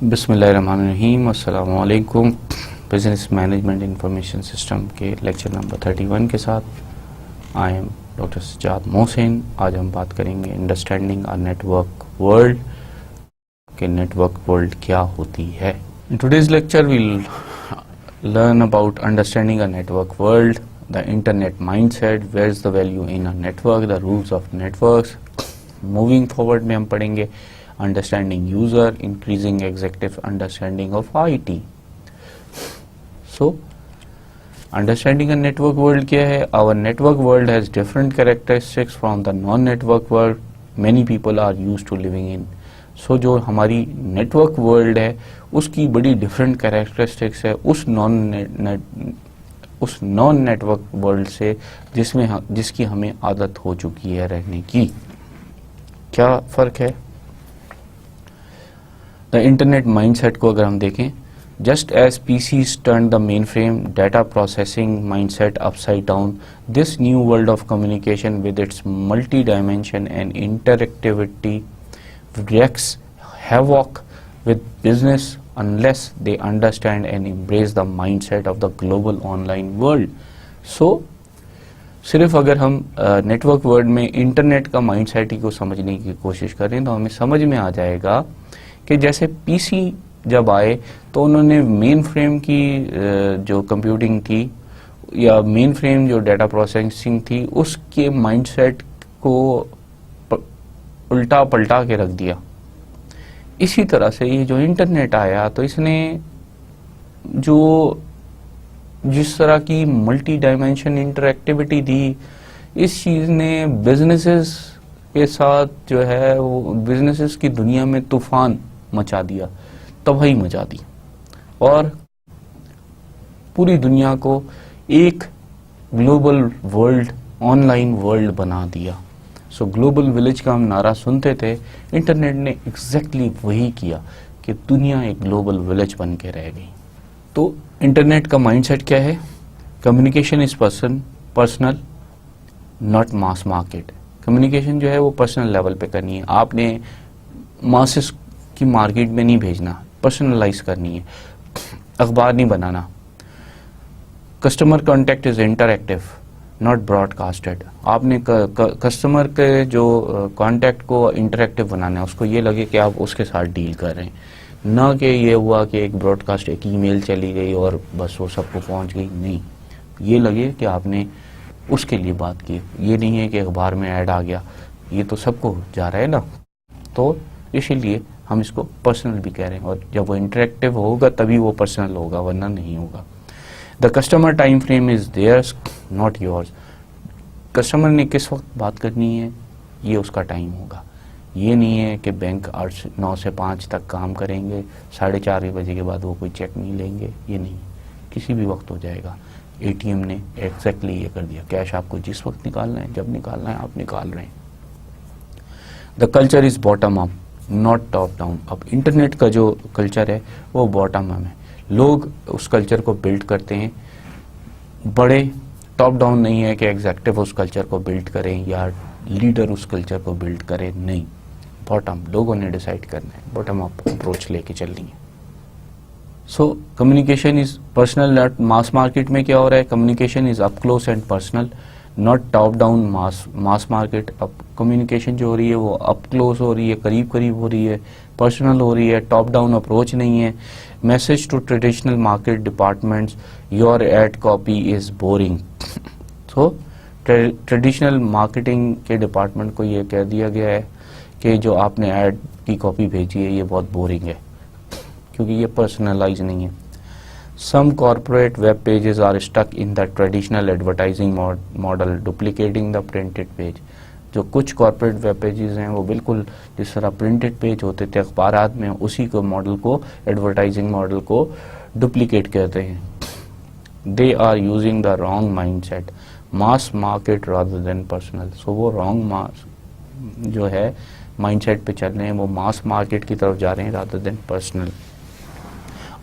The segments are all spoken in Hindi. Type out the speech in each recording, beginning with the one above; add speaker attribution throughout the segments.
Speaker 1: बिस्मिल्लाहिर्रहमानिर्रहीम, अस्सलामु अलैकुम। बिजनेस मैनेजमेंट इंफॉर्मेशन सिस्टम के लेक्चर नंबर 31 के साथ I am doctor Sajjad Mohsin. आज हम बात करेंगे अंडरस्टैंडिंग अ नेटवर्क वर्ल्ड के नेटवर्क वर्ल्ड क्या होती है। In today's lecture we'll learn about understanding a network world, the internet mindset, where is the value in a network, the rules of networks. Moving forward में हम पढ़ेंगे understanding user, increasing executive understanding of IT. So, understanding a network world क्या है? Our network world has different characteristics from the non-network world many people are used to living in. So, जो हमारी network world है उसकी बड़ी different characteristics है उस non network world से जिसकी हमें आदत हो चुकी है रहने की। क्या फ़र्क है? द इंटरनेट माइंडसेट को अगर हम देखें, just as PCs turn the mainframe data processing mindset upside down, this new world of communication with its multi dimension and interactivity wreaks havoc with business unless they understand and embrace the mindset of the global online world. So सिर्फ अगर हम नेटवर्क वर्ल्ड में इंटरनेट का माइंडसेट ही को समझने की कोशिश करें तो हमें समझ में आ जाएगा कि जैसे पीसी जब आए तो उन्होंने मेन फ्रेम की जो कंप्यूटिंग थी या मेन फ्रेम जो डाटा प्रोसेसिंग थी उसके माइंडसेट को उल्टा पलटा के रख दिया। इसी तरह से ये जो इंटरनेट आया तो इसने जो जिस तरह की मल्टी डायमेंशन इंटरएक्टिविटी थी इस चीज ने बिजनेसेस के साथ जो है वो बिजनेसेस की दुनिया में तूफान मचा दिया, तबाही मचा दी और पूरी दुनिया को एक ग्लोबल वर्ल्ड, ऑनलाइन वर्ल्ड बना दिया। सो ग्लोबल विलेज का हम नारा सुनते थे, इंटरनेट ने एग्जैक्टली वही किया कि दुनिया एक ग्लोबल विलेज बन के रह गई। तो इंटरनेट का माइंडसेट क्या है? Communication is personal not mass market. Communication जो है वो पर्सनल लेवल पे करनी है, आपने मासेस की मार्केट में नहीं भेजना, पर्सनलाइज करनी है, अखबार नहीं बनाना। Customer contact is interactive not broadcasted. आपने कस्टमर के जो कॉन्टेक्ट को इंटरएक्टिव बनाना है, उसको ये लगे कि आप उसके साथ डील कर रहे हैं, ना कि ये हुआ कि एक ब्रॉडकास्ट, एक ईमेल चली गई और बस वो सबको पहुंच गई। नहीं, ये लगे कि आपने उसके लिए बात की। ये नहीं है कि अखबार में ऐड आ गया, ये तो सबको जा रहा है ना। तो इसीलिए हम इसको पर्सनल भी कह रहे हैं और जब वो इंटरेक्टिव होगा तभी वो पर्सनल होगा, वरना नहीं होगा। The customer time frame is theirs not yours. Customer ने किस वक्त बात करनी है ये उसका टाइम होगा। ये नहीं है कि बैंक 9 से 5 तक काम करेंगे, 4:30 बजे के बाद वो कोई चेक नहीं लेंगे, ये नहीं, किसी भी वक्त हो जाएगा। ATM ने एग्जैक्टली ये कर दिया, कैश आपको जिस वक्त निकालना है, जब निकालना है आप निकाल रहे हैं। The culture is bottom up not top down. अब इंटरनेट का जो कल्चर है वो बॉटम अप है, लोग उस कल्चर को बिल्ड करते हैं, बड़े टॉप डाउन नहीं है कि एग्जेक्टिव उस कल्चर को बिल्ड करें या लीडर उस कल्चर को बिल्ड करें, नहीं, बॉटम लोगों ने डिसाइड करना है, बॉटम अप अप्रोच लेके चलनी है। So communication is personal not mass market में क्या हो रहा है? Communication is up close and personal not top down mass market. अब कम्युनिकेशन जो हो रही है वो अप क्लोज हो रही है, करीब करीब हो रही है, पर्सनल हो रही है, टॉप डाउन अप्रोच नहीं है। Message to traditional market departments, your ad copy is boring. So traditional marketing के डिपार्टमेंट को ये कह दिया गया है कि जो आपने ऐड की कॉपी भेजी है ये बहुत बोरिंग है, क्योंकि ये पर्सनलाइज नहीं है। Some corporate web pages are stuck in the traditional advertising model, duplicating the printed page. जो कुछ कॉर्पोरेट वेब पेजेस हैं वो बिल्कुल जिस तरह प्रिंटेड पेज होते थे अखबारात में, उसी को मॉडल को, एडवर्टाइजिंग मॉडल को डुप्लीकेट करते हैं। They are using the wrong mindset, mass market rather than personal. So वो रॉन्ग मास जो है माइंडसेट पे चल रहे हैं, वो मास मार्केट की तरफ जा रहे हैं rather than personal.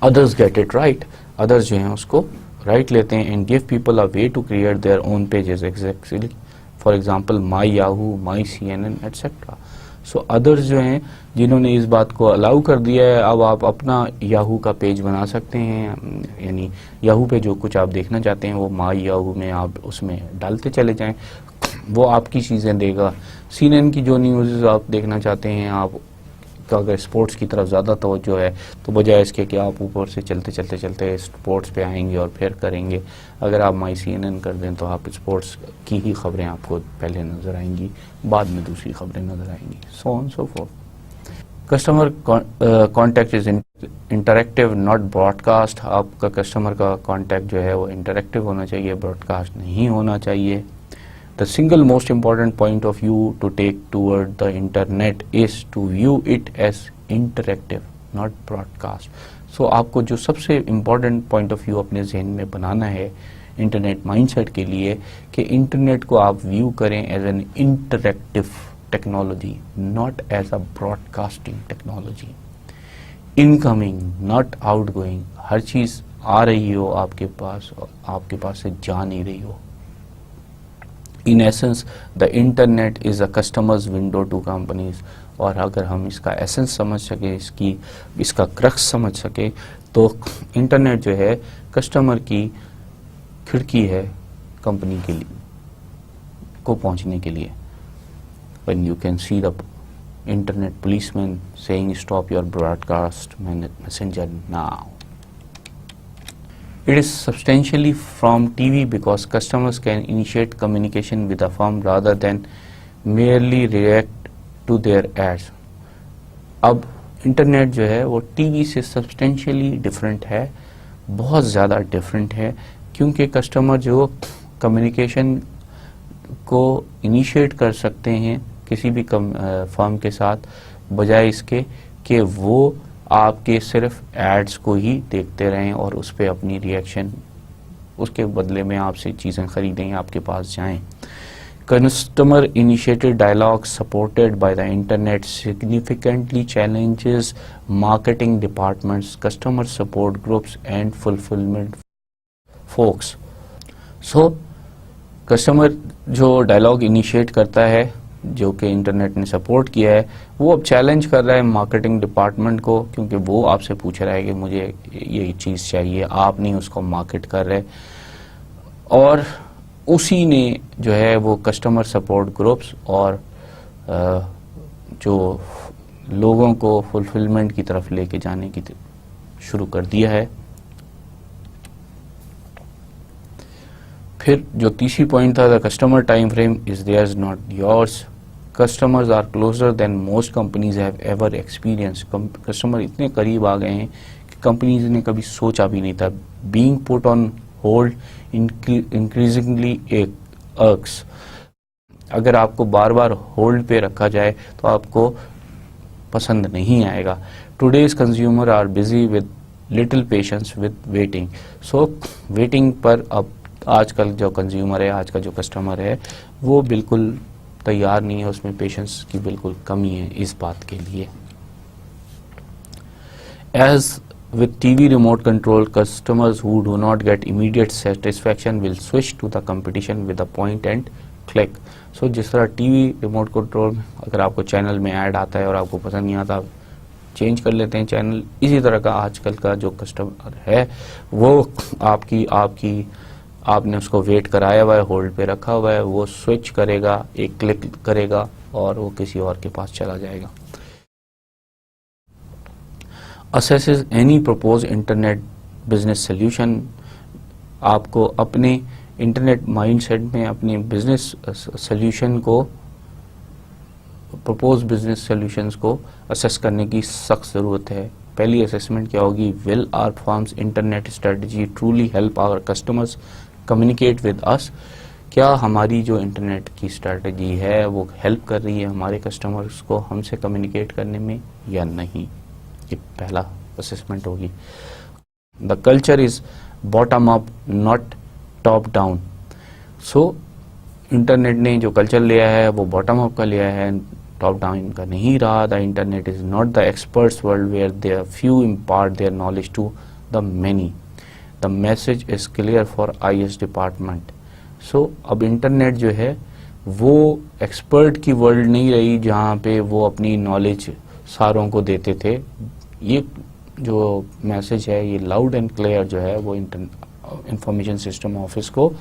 Speaker 1: Others get it right, others जो हैं उसको राइट लेते हैं and give people a way to create their own pages exactly, for example my Yahoo, my CNN etcetera. So others जो हैं जिन्होंने इस बात को अलाउ कर दिया है, अब आप अपना याहू का पेज बना सकते हैं, यानी याहू पे जो कुछ आप देखना चाहते हैं वो माई याहू में आप उसमें डालते चले जाएं, वो आपकी चीज़ें देगा। CNN की जो न्यूज़ आप देखना चाहते हैं, आप का अगर स्पोर्ट्स की तरफ ज़्यादा तवज्जो है तो बजाय इसके कि आप ऊपर से चलते चलते चलते स्पोर्ट्स पे आएंगे और फिर करेंगे, अगर आप माई CNN कर दें तो आप स्पोर्ट्स की ही खबरें आपको पहले नज़र आएंगी, बाद में दूसरी खबरें नज़र आएंगी, so on so fourth. Customer contact is interactive not broadcast. आपका कस्टमर का कॉन्टैक्ट जो है वो इंटरेक्टिव होना चाहिए, ब्रॉडकास्ट नहीं होना चाहिए। The single most important point of view to take toward the internet is to view it as interactive, not broadcast. So आपको जो सबसे important point of view अपने जहन में बनाना है इंटरनेट माइंडसेट के लिए, कि इंटरनेट को आप व्यू करें as an interactive technology, not as a broadcasting technology. Incoming not outgoing, हर चीज़ आ रही हो आपके पास से जा नहीं रही हो। In essence the internet is a customers window to companies. और अगर हम इसका एसेंस समझ सके, इसका क्रक्स समझ सके, तो इंटरनेट जो है कस्टमर की खिड़की है कंपनी के लिए को पहुंचने के लिए। When you can see the internet policeman saying stop your broadcast messenger now. It is substantially from TV because customers can initiate communication with a firm rather than merely react to their ads. अब इंटरनेट जो है वो टीवी से सब्सटेंशियली डिफरेंट है, बहुत ज़्यादा डिफरेंट है, क्योंकि कस्टमर जो कम्युनिकेशन को इनिशिएट कर सकते हैं किसी भी फर्म के साथ, बजाय इसके कि वो आपके सिर्फ एड्स को ही देखते रहें और उस पर अपनी रिएक्शन, उसके बदले में आपसे चीज़ें खरीदें, आपके पास जाएं। Customer initiated dialogue supported by the internet significantly challenges marketing departments, customer support groups and fulfilment folks. So customer जो डायलॉग इनिशिएट करता है, जो कि इंटरनेट ने सपोर्ट किया है, वो अब चैलेंज कर रहा है मार्केटिंग डिपार्टमेंट को, क्योंकि वो आपसे पूछ रहा है कि मुझे ये चीज़ चाहिए, आप नहीं उसको मार्केट कर रहे। और उसी ने जो है वो कस्टमर सपोर्ट ग्रुप्स और जो लोगों को फुलफिलमेंट की तरफ लेके जाने की शुरू कर दिया है। फिर जो तीसरी पॉइंट था, the customer time frame is theirs not yours. Customers are closer than most companies have ever experience. Customer इतने करीब आ गए हैं कि कंपनीज ने कभी सोचा भी नहीं था। Being put on hold increasingly irks. अगर आपको बार बार होल्ड पे रखा जाए तो आपको पसंद नहीं आएगा। Today's consumer are busy with little patience with waiting. So waiting पर अब आजकल जो कंज्यूमर है, आज का जो कस्टमर है, वो बिल्कुल तैयार नहीं है, उसमें पेशेंस की बिल्कुल कमी है इस बात के लिए। As with TV remote control, customers who do not get immediate satisfaction will switch to the competition with a point and click. So जिस तरह टीवी रिमोट कंट्रोल में अगर आपको चैनल में ऐड आता है और आपको पसंद नहीं आता, चेंज कर लेते हैं चैनल, इसी तरह का आजकल का जो कस्टमर है वो आपने उसको वेट कराया हुआ है, होल्ड पे रखा हुआ है, वो स्विच करेगा, एक क्लिक करेगा और वो किसी और के पास चला जाएगा। Assesses any propose internet business solution. आपको अपने इंटरनेट माइंडसेट में अपने बिजनेस सोल्यूशन को, प्रपोज बिजनेस सोल्यूशंस को असेस करने की सख्त ज़रूरत है। पहली असेसमेंट क्या होगी? Will our firms internet strategy truly help our customers communicate with us. क्या हमारी जो इंटरनेट की स्ट्रेटजी है वो हेल्प कर रही है हमारे कस्टमर्स को हमसे कम्युनिकेट करने में या नहीं? ये पहला असेसमेंट होगी। The culture is bottom up not top down. So internet ने जो कल्चर लिया है वो बॉटम अप का लिया है, टॉप डाउन का नहीं रहा। The internet is not the experts world where there few impart their knowledge to the many. The message is clear for IS department. So अब इंटरनेट जो है वो एक्सपर्ट की वर्ल्ड नहीं रही जहाँ पे वो अपनी नॉलेज सारों को देते थे। ये जो मैसेज है ये लाउड एंड क्लियर जो है वो इंफॉर्मेशन सिस्टम ऑफिस को,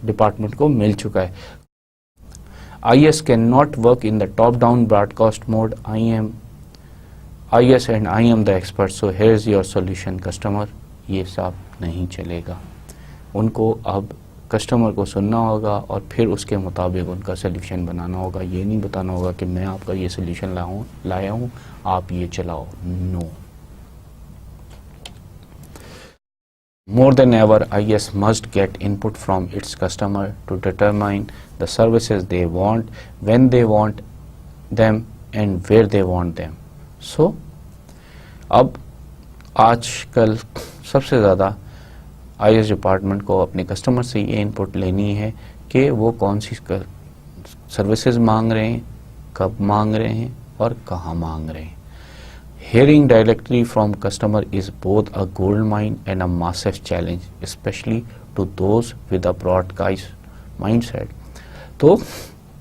Speaker 1: डिपार्टमेंट को मिल चुका है। IS can not work in the top down broadcast mode. IS and I am the expert, so here is your solution customer. ये सब नहीं चलेगा। उनको अब कस्टमर को सुनना होगा और फिर उसके मुताबिक उनका सोल्यूशन बनाना होगा। ये नहीं बताना होगा कि मैं आपका ये सोल्यूशन लाया हूँ, आप ये चलाओ। No. More than ever, IS must get input from its customer to determine the services they want, when they want them, and where they want them. So, अब आजकल सबसे ज़्यादा IS डिपार्टमेंट को अपने कस्टमर से ये इनपुट लेनी है कि वो कौन सी सर्विसेज मांग रहे हैं, कब मांग रहे हैं और कहाँ मांग रहे हैं। Hearing directly from customer is both a gold mine and a massive challenge, especially to those with a broadcast mindset. तो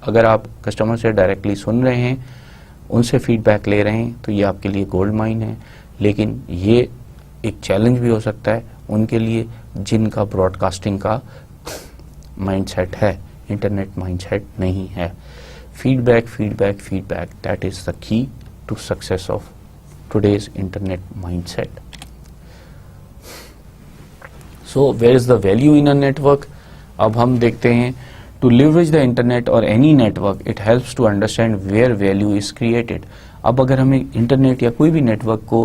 Speaker 1: अगर आप कस्टमर से डायरेक्टली सुन रहे हैं, उनसे फीडबैक ले रहे हैं, तो ये आपके लिए गोल्ड माइन है, लेकिन ये एक चैलेंज भी हो सकता है उनके लिए जिनका ब्रॉडकास्टिंग का माइंडसेट है, इंटरनेट माइंडसेट नहीं है। Feedback feedback feedback, that is the key to success of today's internet mindset. So where is the value in a network? अब हम देखते हैं, to leverage the internet or any network, it helps to understand where value is created. अब अगर हमें इंटरनेट या कोई भी नेटवर्क को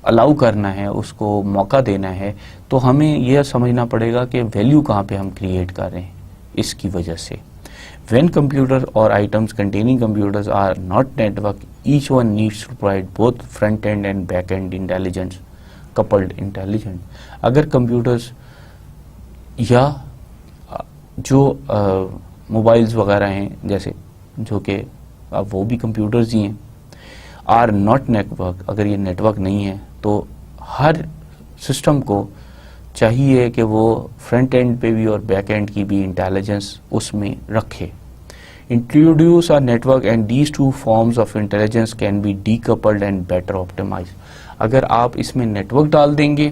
Speaker 1: अलाउ करना है, उसको मौका देना है, तो हमें यह समझना पड़ेगा कि वैल्यू कहाँ पे हम क्रिएट कर रहे हैं इसकी वजह से। When computer or items containing computers are not network, each one needs to provide both front-end and back-end intelligence, coupled intelligence. अगर computers या जो मोबाइल्स वगैरह हैं, जैसे जो कि अब वो भी कंप्यूटर्स ही हैं, आर नॉट नेटवर्क, अगर ये नेटवर्क नहीं है तो हर सिस्टम को चाहिए कि वो फ्रंट एंड पे भी और बैक एंड की भी इंटेलिजेंस उसमें रखे। Introduce a network and these two forms of intelligence can be decoupled and better optimize. अगर आप इसमें नेटवर्क डाल देंगे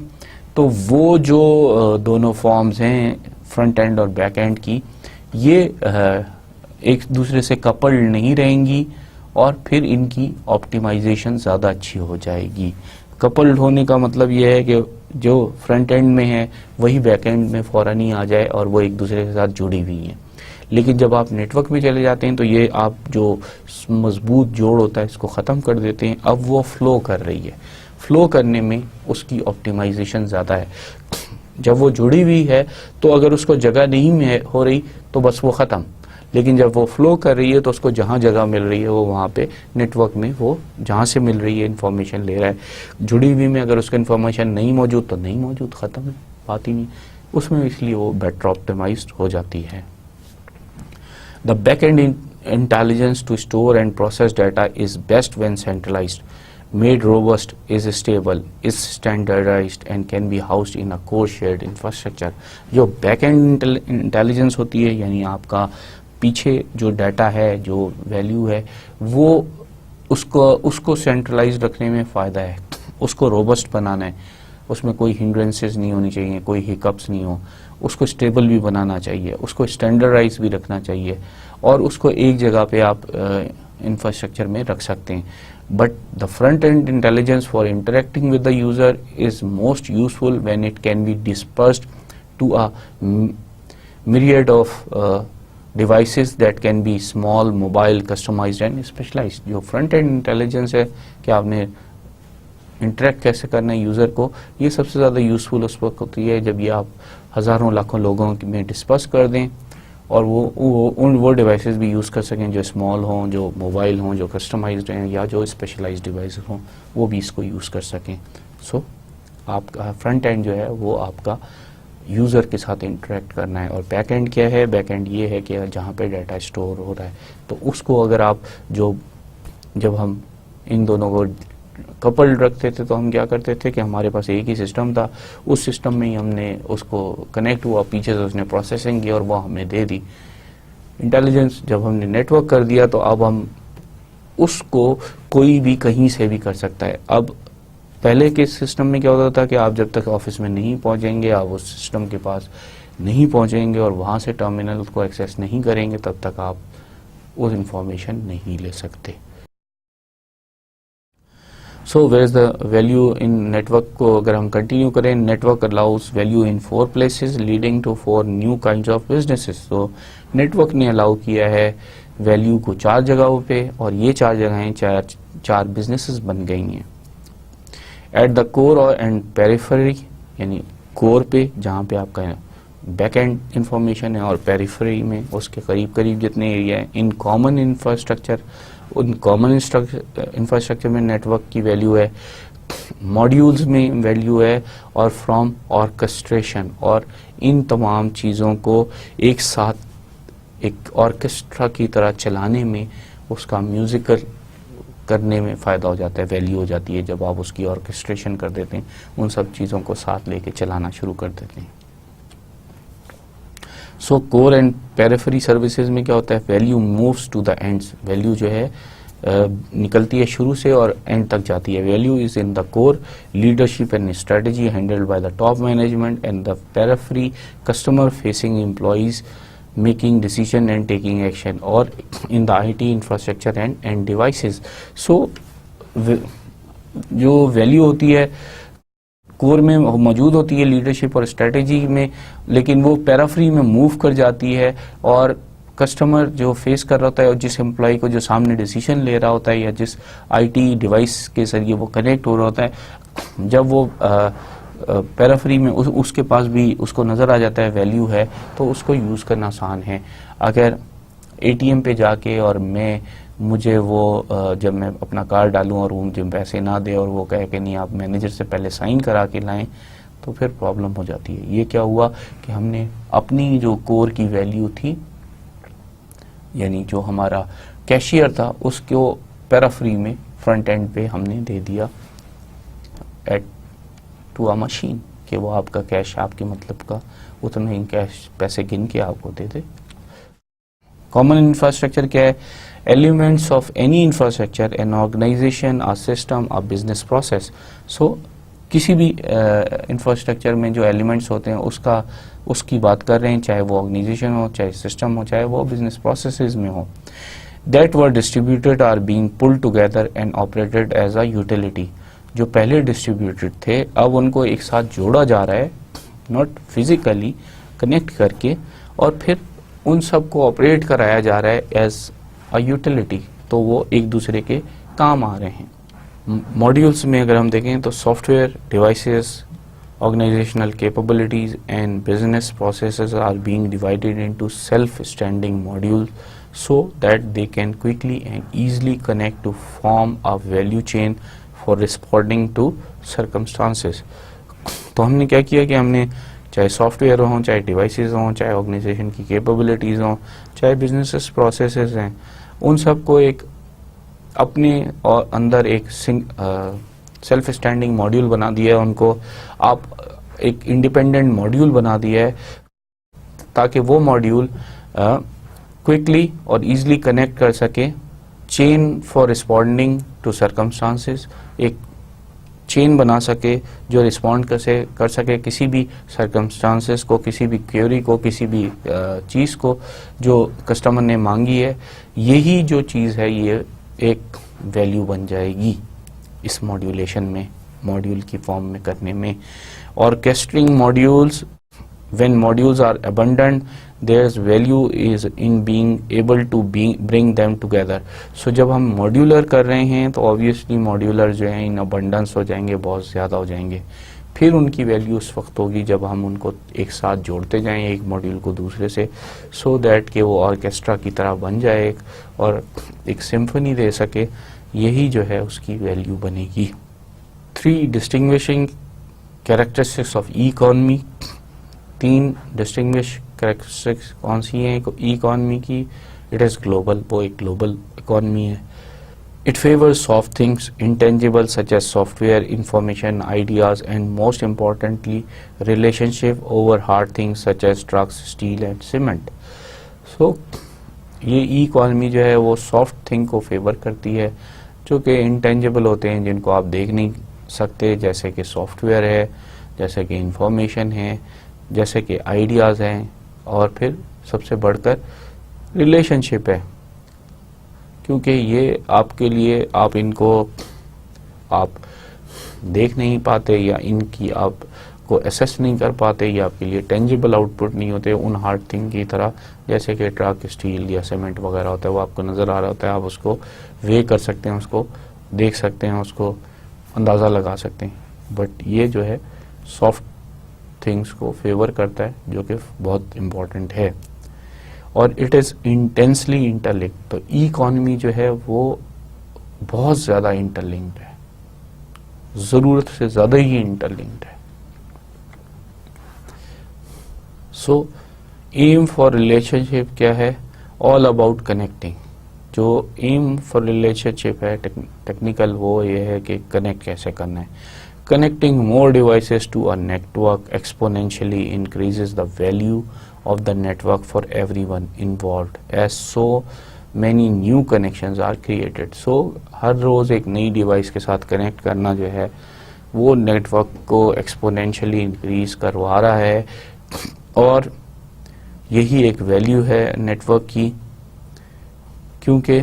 Speaker 1: तो वो जो दोनों फॉर्म्स हैं फ्रंट एंड और बैक एंड की, ये एक दूसरे से कपल्ड नहीं रहेंगी और फिर इनकी ऑप्टिमाइजेशन ज़्यादा अच्छी हो जाएगी। कपल्ड होने का मतलब ये है कि जो फ्रंट एंड में है वही बैक एंड में फ़ौरन ही आ जाए और वो एक दूसरे के साथ जुड़ी हुई हैं। लेकिन जब आप नेटवर्क में चले जाते हैं तो ये आप जो मजबूत जोड़ होता है इसको ख़त्म कर देते हैं। अब वो फ्लो कर रही है, फ्लो करने में उसकी ऑप्टिमाइजेशन ज़्यादा है। जब वो जुड़ी हुई है तो अगर उसको जगह नहीं हो रही तो बस वो ख़त्म, लेकिन जब वो फ्लो कर रही है तो उसको जहाँ जगह मिल रही है वो वहाँ पे नेटवर्क में वो जहाँ से मिल रही है इन्फॉर्मेशन ले रहा है। जुड़ी हुई में अगर उसका इन्फॉर्मेशन नहीं मौजूद तो नहीं मौजूद, ख़त्म है, बात ही नहीं उसमें, इसलिए वो बेटर ऑप्टिमाइज्ड हो जाती है। The back and intelligence to store and process data is best when centralized, made robust, is stable, is standardized and can be housed in a core shared infrastructure. जो बैक एंड इंटेलिजेंस होती है, यानी आपका पीछे जो डाटा है, जो वैल्यू है, वो उसको सेंट्रलाइज रखने में फ़ायदा है, उसको रोबस्ट बनाना है, उसमें कोई हिंड्रेंसेस नहीं होनी चाहिए, कोई हिकअप्स नहीं हो, उसको स्टेबल भी बनाना चाहिए, उसको स्टैंडर्डाइज भी रखना चाहिए और उसको एक जगह पे आप इंफ्रास्ट्रक्चर में रख सकते हैं। But the front end intelligence for interacting with the user is most useful when it can be dispersed to a myriad of devices that can be small, mobile, customized and specialized. जो फ्रंट एंड इंटेलिजेंस है कि आपने इंटरेक्ट कैसे करना है यूज़र को, ये सबसे ज़्यादा यूज़फुल उस वक्त होती है जब ये आप हज़ारों लाखों लोगों में डिस्पर्स कर दें और वो डिवाइसेस भी यूज़ कर सकें जो स्मॉल हों, जो मोबाइल हों, जो कस्टमाइज्ड हैं या जो स्पेशलाइज्ड डिवाइस हों, वो भी इसको यूज़ कर सकें। सो आपका फ्रंट एंड जो है वो आपका यूज़र के साथ इंटरेक्ट करना है। और बैक एंड क्या है? बैक एंड ये है कि जहाँ पे डाटा स्टोर हो रहा है तो उसको अगर आप जब हम इन दोनों को कपल्ड रखते थे तो हम क्या करते थे कि हमारे पास एक ही सिस्टम था, उस सिस्टम में ही हमने उसको कनेक्ट हुआ, पीछे से उसने प्रोसेसिंग की और वो हमें दे दी इंटेलिजेंस। जब हमने नेटवर्क कर दिया तो अब हम उसको कोई भी कहीं से भी कर सकता है। अब पहले के सिस्टम में क्या होता था कि आप जब तक ऑफिस में नहीं पहुंचेंगे, आप उस सिस्टम के पास नहीं पहुंचेंगे और वहां से टर्मिनल को एक्सेस नहीं करेंगे, तब तक आप उस इंफॉर्मेशन नहीं ले सकते। So where is the value in network को अगर हम कंटिन्यू करें, network allows value in 4 places leading to 4 new kinds of businesses. तो नेटवर्क ने अलाउ किया है वैल्यू को 4 जगहों पे और ये 4 जगहें 4 बिजनेसेस बन गई हैं। एट द कोर और एंड पेरिफेरी, यानी कोर पे जहाँ पे आपका बैक एंड इंफॉर्मेशन है और पेरिफेरी में उसके करीब करीब जितने एरिया है। इन कॉमन इंफ्रास्ट्रक्चर, उन कॉमन इंफ्रास्ट्रक्चर में नेटवर्क की वैल्यू है, मॉड्यूल्स में वैल्यू है और फ्रॉम ऑर्केस्ट्रेशन, और इन तमाम चीज़ों को एक साथ एक ऑर्केस्ट्रा की तरह चलाने में, उसका म्यूजिकल करने में फ़ायदा हो जाता है, वैल्यू हो जाती है जब आप उसकी ऑर्केस्ट्रेशन कर देते हैं, उन सब चीज़ों को साथ लेके चलाना शुरू कर देते हैं। So core and periphery services में क्या होता है, value moves to the ends, value जो है निकलती है शुरू से और एंड तक जाती है। Value is in the core, leadership and strategy handled by the top management, and the periphery customer facing employees making decision and taking action, और in the IT infrastructure and devices. So जो वैल्यू होती है कोर में मौजूद होती है लीडरशिप और स्ट्रेटेजी में, लेकिन वो पेरिफेरी में मूव कर जाती है और कस्टमर जो फेस कर रहा होता है और जिस एम्प्लॉय को जो सामने डिसीजन ले रहा होता है या जिस आईटी डिवाइस के जरिए वो कनेक्ट हो रहा होता है, जब वो पेरिफेरी में उसके पास भी उसको नज़र आ जाता है वैल्यू है, तो उसको यूज़ करना आसान है। अगर एटीएम पे जाके और मुझे वो जब मैं अपना कार्ड डालूं और वो मुझे पैसे ना दे और वो कहे कि नहीं आप मैनेजर से पहले साइन करा के लाएं, तो फिर प्रॉब्लम हो जाती है। ये क्या हुआ कि हमने अपनी जो कोर की वैल्यू थी, यानी जो हमारा कैशियर था, उसको पेरिफेरी में फ्रंट एंड पे हमने दे दिया एट टू अ मशीन, कि वो आपका कैश, आपके मतलब का उतना ही कैश पैसे गिन के आपको दे दे। कॉमन इंफ्रास्ट्रक्चर क्या है, elements of any infrastructure, an organization, a system, a business process. So किसी भी इंफ्रास्ट्रक्चर में जो एलिमेंट्स होते हैं उसकी बात कर रहे हैं, चाहे वो ऑर्गेनाइजेशन हो, चाहे सिस्टम हो, चाहे वो बिजनेस प्रोसेसेस में हो। That were distributed are being pulled together and operated as a utility. जो पहले डिस्ट्रीब्यूटेड थे अब उनको एक साथ जोड़ा जा रहा है, नॉट फिजिकली कनेक्ट करके, और फिर उन सब को ऑपरेट कराया जा रहा है एज अ यूटिलिटी, तो वो एक दूसरे के काम आ रहे हैं। मॉड्यूल्स में अगर हम देखें तो software, devices, organizational capabilities and business processes are being divided into self-standing modules so that they can quickly and easily connect to form a value chain for responding to circumstances। तो हमने क्या किया कि हमने चाहे सॉफ्टवेयर हों, चाहे डिवाइसेस हों, चाहे ऑर्गेनाइजेशन की कैपेबिलिटीज़ हों, चाहे बिजनेस प्रोसेसेस हैं, उन सबको एक अपने और अंदर एक सेल्फ स्टैंडिंग मॉड्यूल बना दिया है। उनको आप एक इंडिपेंडेंट मॉड्यूल बना दिया है ताकि वो मॉड्यूल क्विकली और इजीली कनेक्ट कर सके। Chain for responding to circumstances, एक चेन बना सके जो रिस्पॉन्ड कर सके किसी भी सर्कमस्टांसेस को, किसी भी क्वेरी को, किसी भी चीज़ को जो कस्टमर ने मांगी है। यही जो चीज़ है ये एक वैल्यू बन जाएगी इस मॉड्यूलेशन में, मॉड्यूल की फॉर्म में करने में। Orchestrating modules, when modules are abundant there's value is in being able to bring them together. So जब हम मॉड्यूलर कर रहे हैं तो ऑब्वियसली मॉड्यूलर जो है इन अबंडेंस हो जाएंगे, बहुत ज़्यादा हो जाएंगे। फिर उनकी वैल्यू उस वक्त होगी जब हम उनको एक साथ जोड़ते जाएं एक मॉड्यूल को दूसरे से, सो दैट कि वो ऑर्केस्ट्रा की तरह बन जाए और एक सिम्फनी दे सके। यही जो है उसकी वैल्यू बनेगी। 3 distinguishing characteristics of E economy. 3 distinguish characteristics कौन सी हैं ई इकॉनमी की? इट इज़ ग्लोबल, वो एक ग्लोबल इकॉनमी है। It favors soft things, intangible such as software, information, ideas, and most importantly, relationship over hard things such as trucks, steel, and cement. So, ये ई इकॉनमी जो है वो सॉफ्ट थिंग को फेवर करती है, जो कि इंटेंजिबल होते हैं, जिनको आप देख नहीं सकते, जैसे कि सॉफ्टवेयर है, जैसे कि इंफॉर्मेशन है, जैसे कि आइडियाज़ हैं, और फिर सबसे बढ़कर रिलेशनशिप है, क्योंकि ये आपके लिए आप इनको आप देख नहीं पाते या इनकी आप को एसेस नहीं कर पाते, या आपके लिए टेंजिबल आउटपुट नहीं होते उन हार्ड थिंग की तरह, जैसे कि ट्रक, स्टील या सीमेंट वगैरह होता है, वो आपको नज़र आ रहा होता है, आप उसको वे कर सकते हैं, उसको देख सकते हैं, उसको अंदाज़ा लगा सकते हैं। बट ये जो है सॉफ्ट थिंग्स को फेवर करता है, जो कि बहुत इम्पॉर्टेंट है, और इट इज़ इंटेंसली इंटरलिंक्ड। तो ई इकॉनमी जो है वो बहुत ज़्यादा इंटरलिंक्ड है, ज़रूरत से ज़्यादा ही इंटरलिंक्ड है। सो एम फॉर रिलेशनशिप क्या है? All about connecting. जो एम फॉर रिलेशनशिप है टेक्निकल, वो ये है कि कनेक्ट कैसे करना है। Connecting more devices to a network exponentially increases the value of the network for everyone involved as so many new connections are created. So हर रोज़ एक नई डिवाइस के साथ कनेक्ट करना जो है वो नेटवर्क को एक्सपोनेंशियली इंक्रीज करवा रहा है, और यही एक वैल्यू है नेटवर्क की, क्योंकि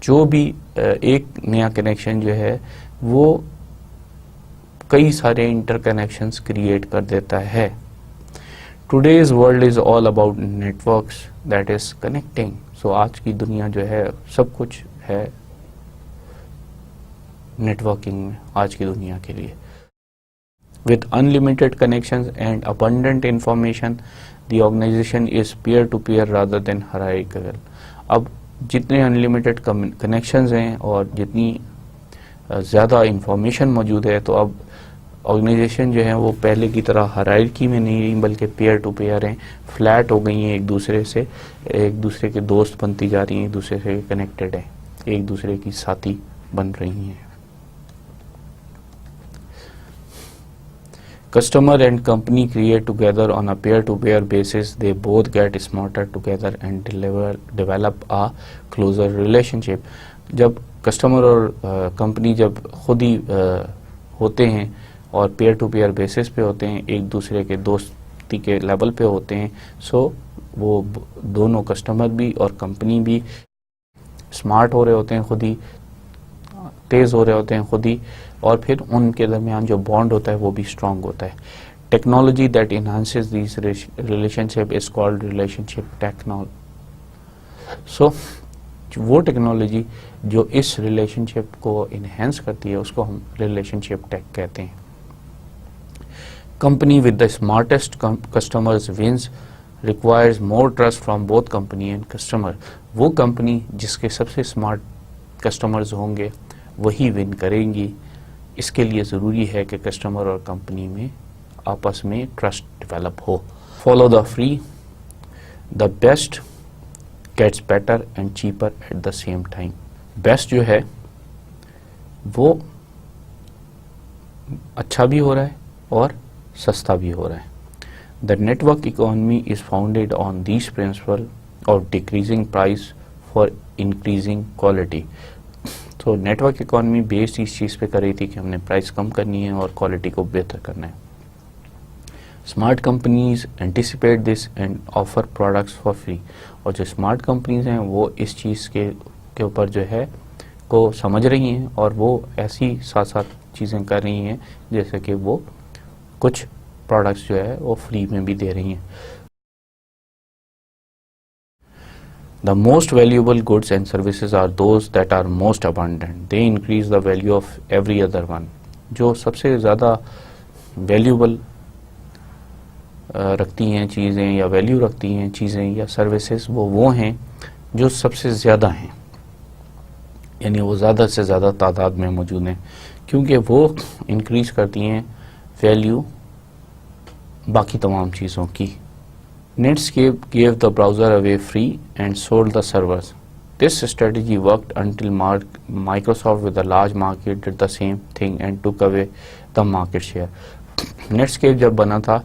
Speaker 1: जो भी एक नया कनेक्शन जो है वो कई सारे इंटरकनेक्शंस क्रिएट कर देता है। Today's world is all about networks that is connecting. So आज की दुनिया जो है सब कुछ है नेटवर्किंग में आज की दुनिया के लिए। With unlimited connections and abundant information, the organization is peer-to-peer rather than hierarchical. अब जितने अनलिमिटेड कनेक्शंस हैं और जितनी ज़्यादा इंफॉर्मेशन मौजूद है, तो अब ऑर्गेनाइजेशन जो है वो पहले की तरह हायरार्की में नहीं रही, बल्कि पेयर टू पेयर हैं, फ्लैट हो गई हैं, एक दूसरे से, एक दूसरे के दोस्त बनती जा रही हैं, एक दूसरे से कनेक्टेड हैं, एक दूसरे की साथी बन रही हैं। Customer and company create together on a pair to pair basis, they both get smarter together and develop a closer relationship. जब कस्टमर और कंपनी जब खुद ही होते हैं और पेयर टू पेयर बेसिस पे होते हैं, एक दूसरे के दोस्ती के लेवल पे होते हैं, सो वो दोनों कस्टमर भी और कंपनी भी स्मार्ट हो रहे होते हैं, खुद ही तेज़ हो रहे होते हैं खुद ही, और फिर उनके दरमियान जो बॉन्ड होता है वो भी स्ट्रांग होता है। Technology that enhances this relationship is called relationship technology. So वो टेक्नोलॉजी जो इस रिलेशनशिप को इन्हेंस करती है उसको हम रिलेशनशिप टेक कहते हैं। Company with the smartest customers wins requires more trust from both company and customer. वो कंपनी जिसके सबसे स्मार्ट कस्टमर्स होंगे वही विन करेंगी। इसके लिए ज़रूरी है कि कस्टमर और कंपनी में आपस में ट्रस्ट डेवलप हो। Follow the free, the best gets better and cheaper at the same time. Best जो है वो अच्छा भी हो रहा है और सस्ता भी हो रहा है। The network economy is founded on this principle of decreasing price for increasing quality. तो नेटवर्क इकोनॉमी बेस्ड इस चीज़ पे कर रही थी कि हमने प्राइस कम करनी है और क्वालिटी को बेहतर करना है। Smart companies anticipate this and offer products for free. और जो स्मार्ट कंपनीज हैं वो इस चीज़ के ऊपर जो है को समझ रही हैं, और वो ऐसी साथ साथ चीज़ें कर रही हैं जैसे कि वो कुछ प्रोडक्ट्स जो है वो फ्री में भी दे रही हैं। The most valuable goods and services are those that are most abundant. They increase the value of every other one. जो सबसे ज़्यादा वैल्यूबल रखती हैं चीज़ें या वैल्यू रखती हैं चीज़ें या सर्विसेज, वो हैं जो सबसे ज़्यादा हैं, यानी वो ज़्यादा से ज़्यादा तादाद में मौजूद हैं, क्योंकि वो इंक्रीज़ करती हैं वैल्यू बाकी तमाम चीज़ों की। Netscape gave the browser away free and sold the servers. This strategy worked until Microsoft with a large market did the same thing and took away the market share. Netscape जब बना था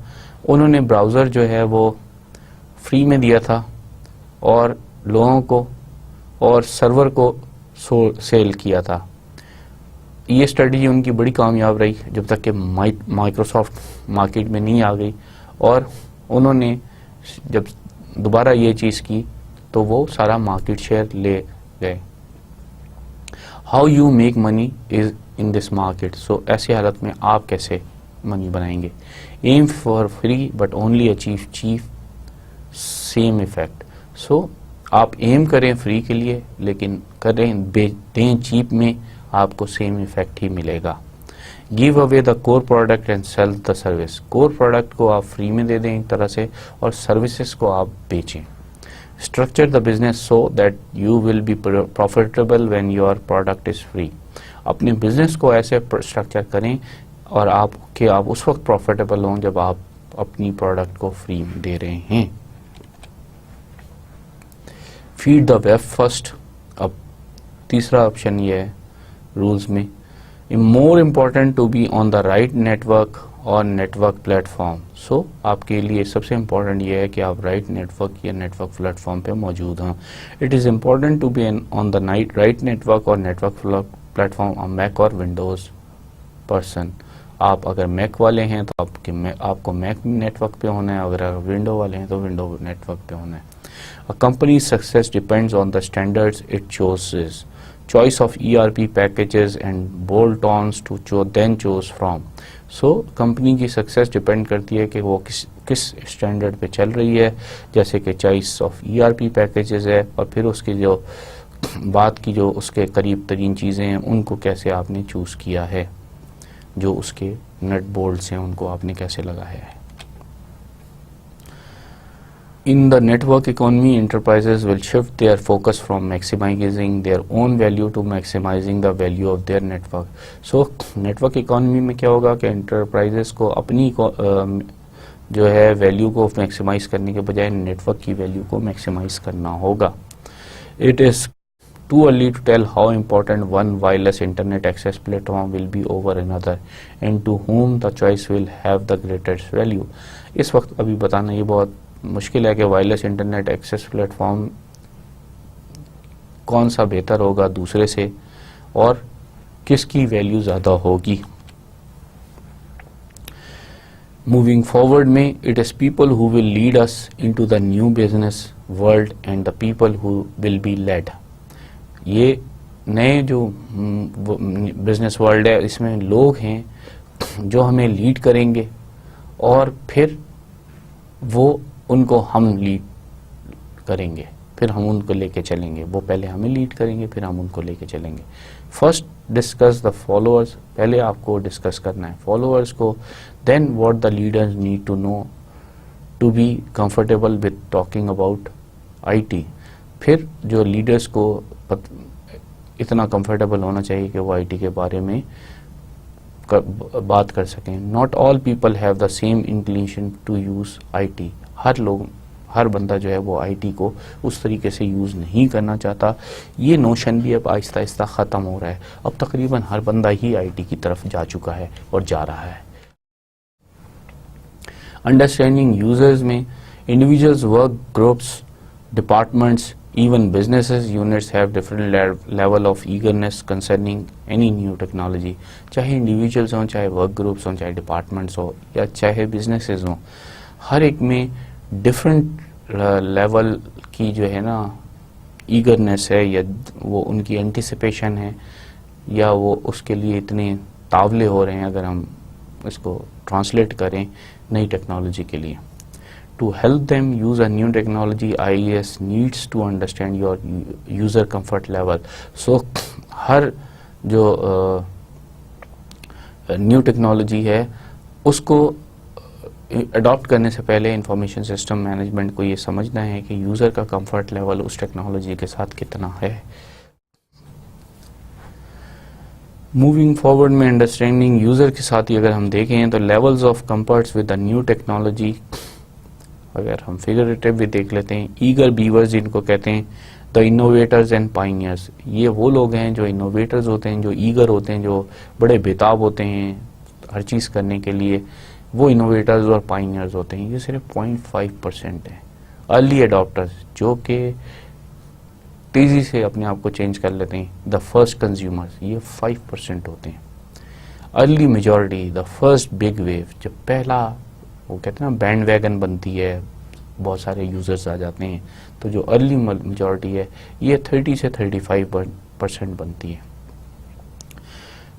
Speaker 1: उन्होंने ब्राउज़र जो है वो फ्री में दिया था और लोगों को और सर्वर को सेल किया था। ये स्ट्रेटजी उनकी बड़ी कामयाब रही जब तक कि माइक्रोसॉफ्ट मार्केट में नहीं आ गई और उन्होंने जब दोबारा ये चीज़ की तो वो सारा मार्केट शेयर ले गए। How you make money is in this market, so ऐसी हालत में आप कैसे मनी बनाएंगे। Aim for free but only achieve चीफ सेम इफेक्ट, सो आप एम करें फ्री के लिए लेकिन करें दें चीप में, आपको सेम इफेक्ट ही मिलेगा। Give away the core product and sell the service, core product को आप फ्री में दे दें एक तरह से और सर्विसेज को आप बेचें। Structure the business so that you will be profitable when your product is free, अपने बिजनेस को ऐसे स्ट्रक्चर करें और आप उस वक्त प्रॉफिटेबल हों जब आप अपनी प्रोडक्ट को फ्री में दे रहे हैं। फीड द वेब फर्स्ट, अब तीसरा ऑप्शन ये है रूल्स में, more important to be on the right network और नेटवर्क प्लेटफॉर्म। सो आपके लिए सबसे इम्पॉर्टेंट ये है कि आप राइट नेटवर्क या नेटवर्क प्लेटफॉर्म पे मौजूद हों। It is important to be on the right network और नेटवर्क प्लेटफॉर्म मैक और विंडोज़ पर्सन। आप अगर मैक वाले हैं तो आपको मैक नेटवर्क पे होना है, अगर विंडो वाले हैं तो विंडो नेटवर्क पे होना है। A company's success depends on the standards it chooses. Choice of ERP packages and bolt-ons to then choose from. So company की सक्सेस डिपेंड करती है कि वो किस स्टैंडर्ड पे चल रही है, जैसे कि चॉइस ऑफ ERP पैकेजेस है और फिर उसकी जो बात की जो उसके करीब तरीन चीज़ें हैं उनको कैसे आपने चूज़ किया है, जो उसके नट बोल्ट्स हैं उनको आपने कैसे लगाया है। In the network economy, enterprises will shift their focus from maximizing their own value to maximizing the value of their network. So, network economy में क्या होगा कि enterprises को अपनी जो है वैल्यू को मैक्सिमाइज करने के बजाय नेटवर्क की वैल्यू को मैक्सिमाइज करना होगा। It is too early to tell how important one wireless internet access platform will be over another and to whom the choice will have the greatest value. इस वक्त अभी बताना ये बहुत मुश्किल है कि वायरलेस इंटरनेट एक्सेस प्लेटफॉर्म कौन सा बेहतर होगा दूसरे से और किसकी वैल्यू ज़्यादा होगी। मूविंग फॉरवर्ड में it is people who will lead us into the new business world and the people who will be led. ये नए जो बिजनेस वर्ल्ड है इसमें लोग हैं जो हमें लीड करेंगे और फिर वो उनको हम लीड करेंगे, फिर हम उनको लेके चलेंगे। वो पहले हमें लीड करेंगे फिर हम उनको लेके चलेंगे। फर्स्ट डिस्कस द फॉलोअर्स, पहले आपको डिस्कस करना है फॉलोअर्स को। Then what the leaders need to know to be comfortable with talking about IT, फिर जो लीडर्स को इतना कंफर्टेबल होना चाहिए कि वो आईटी के बारे में बात कर सकें। Not all people have the same inclination to use IT, हर बंदा जो है वो आईटी को उस तरीके से यूज़ नहीं करना चाहता। ये नोशन भी अब आहिस्ता आहिस्ता ख़त्म हो रहा है, अब तकरीबन हर बंदा ही आईटी की तरफ जा चुका है और जा रहा है। अंडरस्टैंडिंग यूजर्स में individuals, work groups, departments, even businesses units have different level of eagerness concerning any new technology। चाहे इंडिविजुअल्स हों, चाहे वर्क ग्रुप्स हों, चाहे डिपार्टमेंट्स हो या चाहे बिजनेसेस हों, हर एक में डिफरेंट लेवल की जो है ना ईगरनेस है या वो उनकी एंटिसिपेशन है या वो उसके लिए इतने तावले हो रहे हैं, अगर हम इसको ट्रांसलेट करें नई टेक्नोलॉजी के लिए। To help them use a new technology, IES needs to understand your user comfort level. So हर जो न्यू टेक्नोलॉजी है उसको अडॉप्ट करने से पहले इंफॉर्मेशन सिस्टम मैनेजमेंट को ये समझना है कि यूज़र का कंफर्ट लेवल उस टेक्नोलॉजी के साथ कितना है। मूविंग फॉरवर्ड में अंडरस्टैंडिंग यूज़र के साथ ही अगर हम देखें तो levels of comforts with the new technology, अगर हम फिगरेटिव भी देख लेते हैं, ईगर बीवर्स जिनको कहते हैं, द इनोवेटर्स एंड पाइनियर्स, ये वो लोग हैं जो इनोवेटर्स होते हैं, जो ईगर होते हैं, जो बड़े बेताब होते हैं हर चीज़ करने के लिए, वो इनोवेटर्स और पाइनियर्स होते हैं। ये सिर्फ 0.5% है। अर्ली अडॉप्टर्स जो कि तेज़ी से अपने आप को चेंज कर लेते हैं, द फर्स्ट कंज्यूमर्स, ये 5% होते हैं। Early majority, the first big wave, जब पहला वो कहते हैं ना बैंड वैगन बनती है, बहुत सारे यूजर्स आ जाते हैं, तो जो अर्ली मेजॉरिटी है ये 30 से 35% बनती है।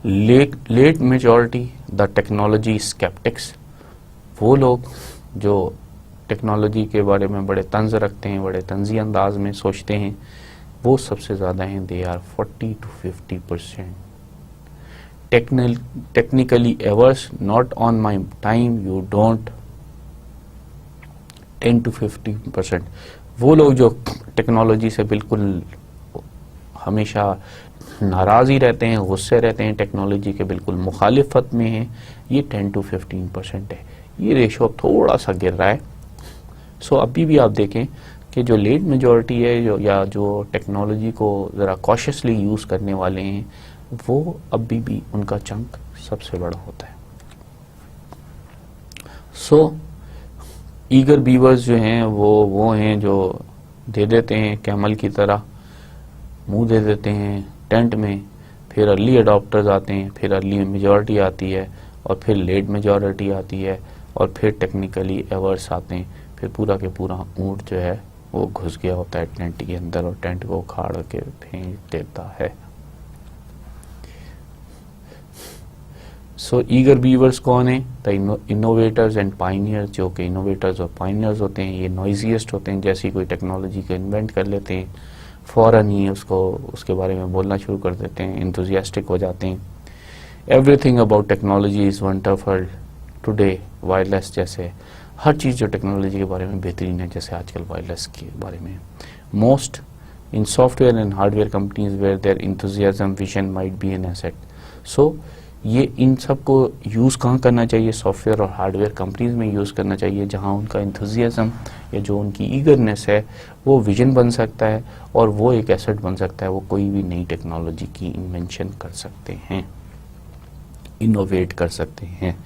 Speaker 1: Late majority, the technology sceptics, वो लोग जो टेक्नोलॉजी के बारे में बड़े तंज रखते हैं, बड़े तंजी अंदाज में सोचते हैं, वो सबसे ज़्यादा हैं। They are 40 to 50%। Technically averse, not on my time, you don't, 10 to 15%। वो लोग जो टेक्नोलॉजी से बिल्कुल हमेशा नाराज़ ही रहते हैं, गुस्से रहते हैं, टेक्नोलॉजी के बिल्कुल मुखालिफत में हैं, ये 10 to 15% है। ये रेशो अब थोड़ा सा गिर रहा है। सो अभी भी आप देखें कि जो लेट मेजॉरिटी है जो टेक्नोलॉजी को ज़रा कॉशियसली यूज़ करने वाले हैं, वो अभी भी उनका चंक सबसे बड़ा होता है। सो ईगर बीवर्स जो हैं वो हैं जो दे देते हैं कैमल की तरह, मुंह दे देते हैं टेंट में, फिर अर्ली अडॉप्टर्स आते हैं, फिर अर्ली मेजॉरिटी आती है, और फिर लेट मेजॉरिटी आती है, और फिर टेक्निकली एवर्स आते हैं, फिर पूरा के पूरा ऊँट जो है वो घुस गया होता है टेंट के अंदर और टेंट को उखाड़ के फेंक देता है। सो ईगर बीवर्स कौन है? द इनोवेटर्स एंड पाइनियर्स, जो कि इनोवेटर्स और पाइनियर्स होते हैं, ये नॉइजीएस्ट होते हैं। जैसी कोई टेक्नोलॉजी को इन्वेंट कर लेते हैं, फ़ौरन ही उसके बारे में बोलना शुरू कर देते हैं, इंथुजियास्टिक हो जाते हैं। Everything about technology is wonderful today, wireless जैसे हर चीज़ जो टेक्नोलॉजी के बारे में बेहतरीन है, जैसे आजकल वायरलेस के बारे में। Most in software and hardware companies were there enthusiasm vision might be an asset. So ये इन सब को यूज़ कहाँ करना चाहिए? सॉफ्टवेयर और हार्डवेयर कंपनीज में यूज़ करना चाहिए, जहाँ उनका इंथुजियाज्म या जो उनकी ईगरनेस है वो विजन बन सकता है और वो एक एसेट बन सकता है। वो कोई भी नई टेक्नोलॉजी की इन्वेंशन कर सकते हैं, इनोवेट कर सकते हैं।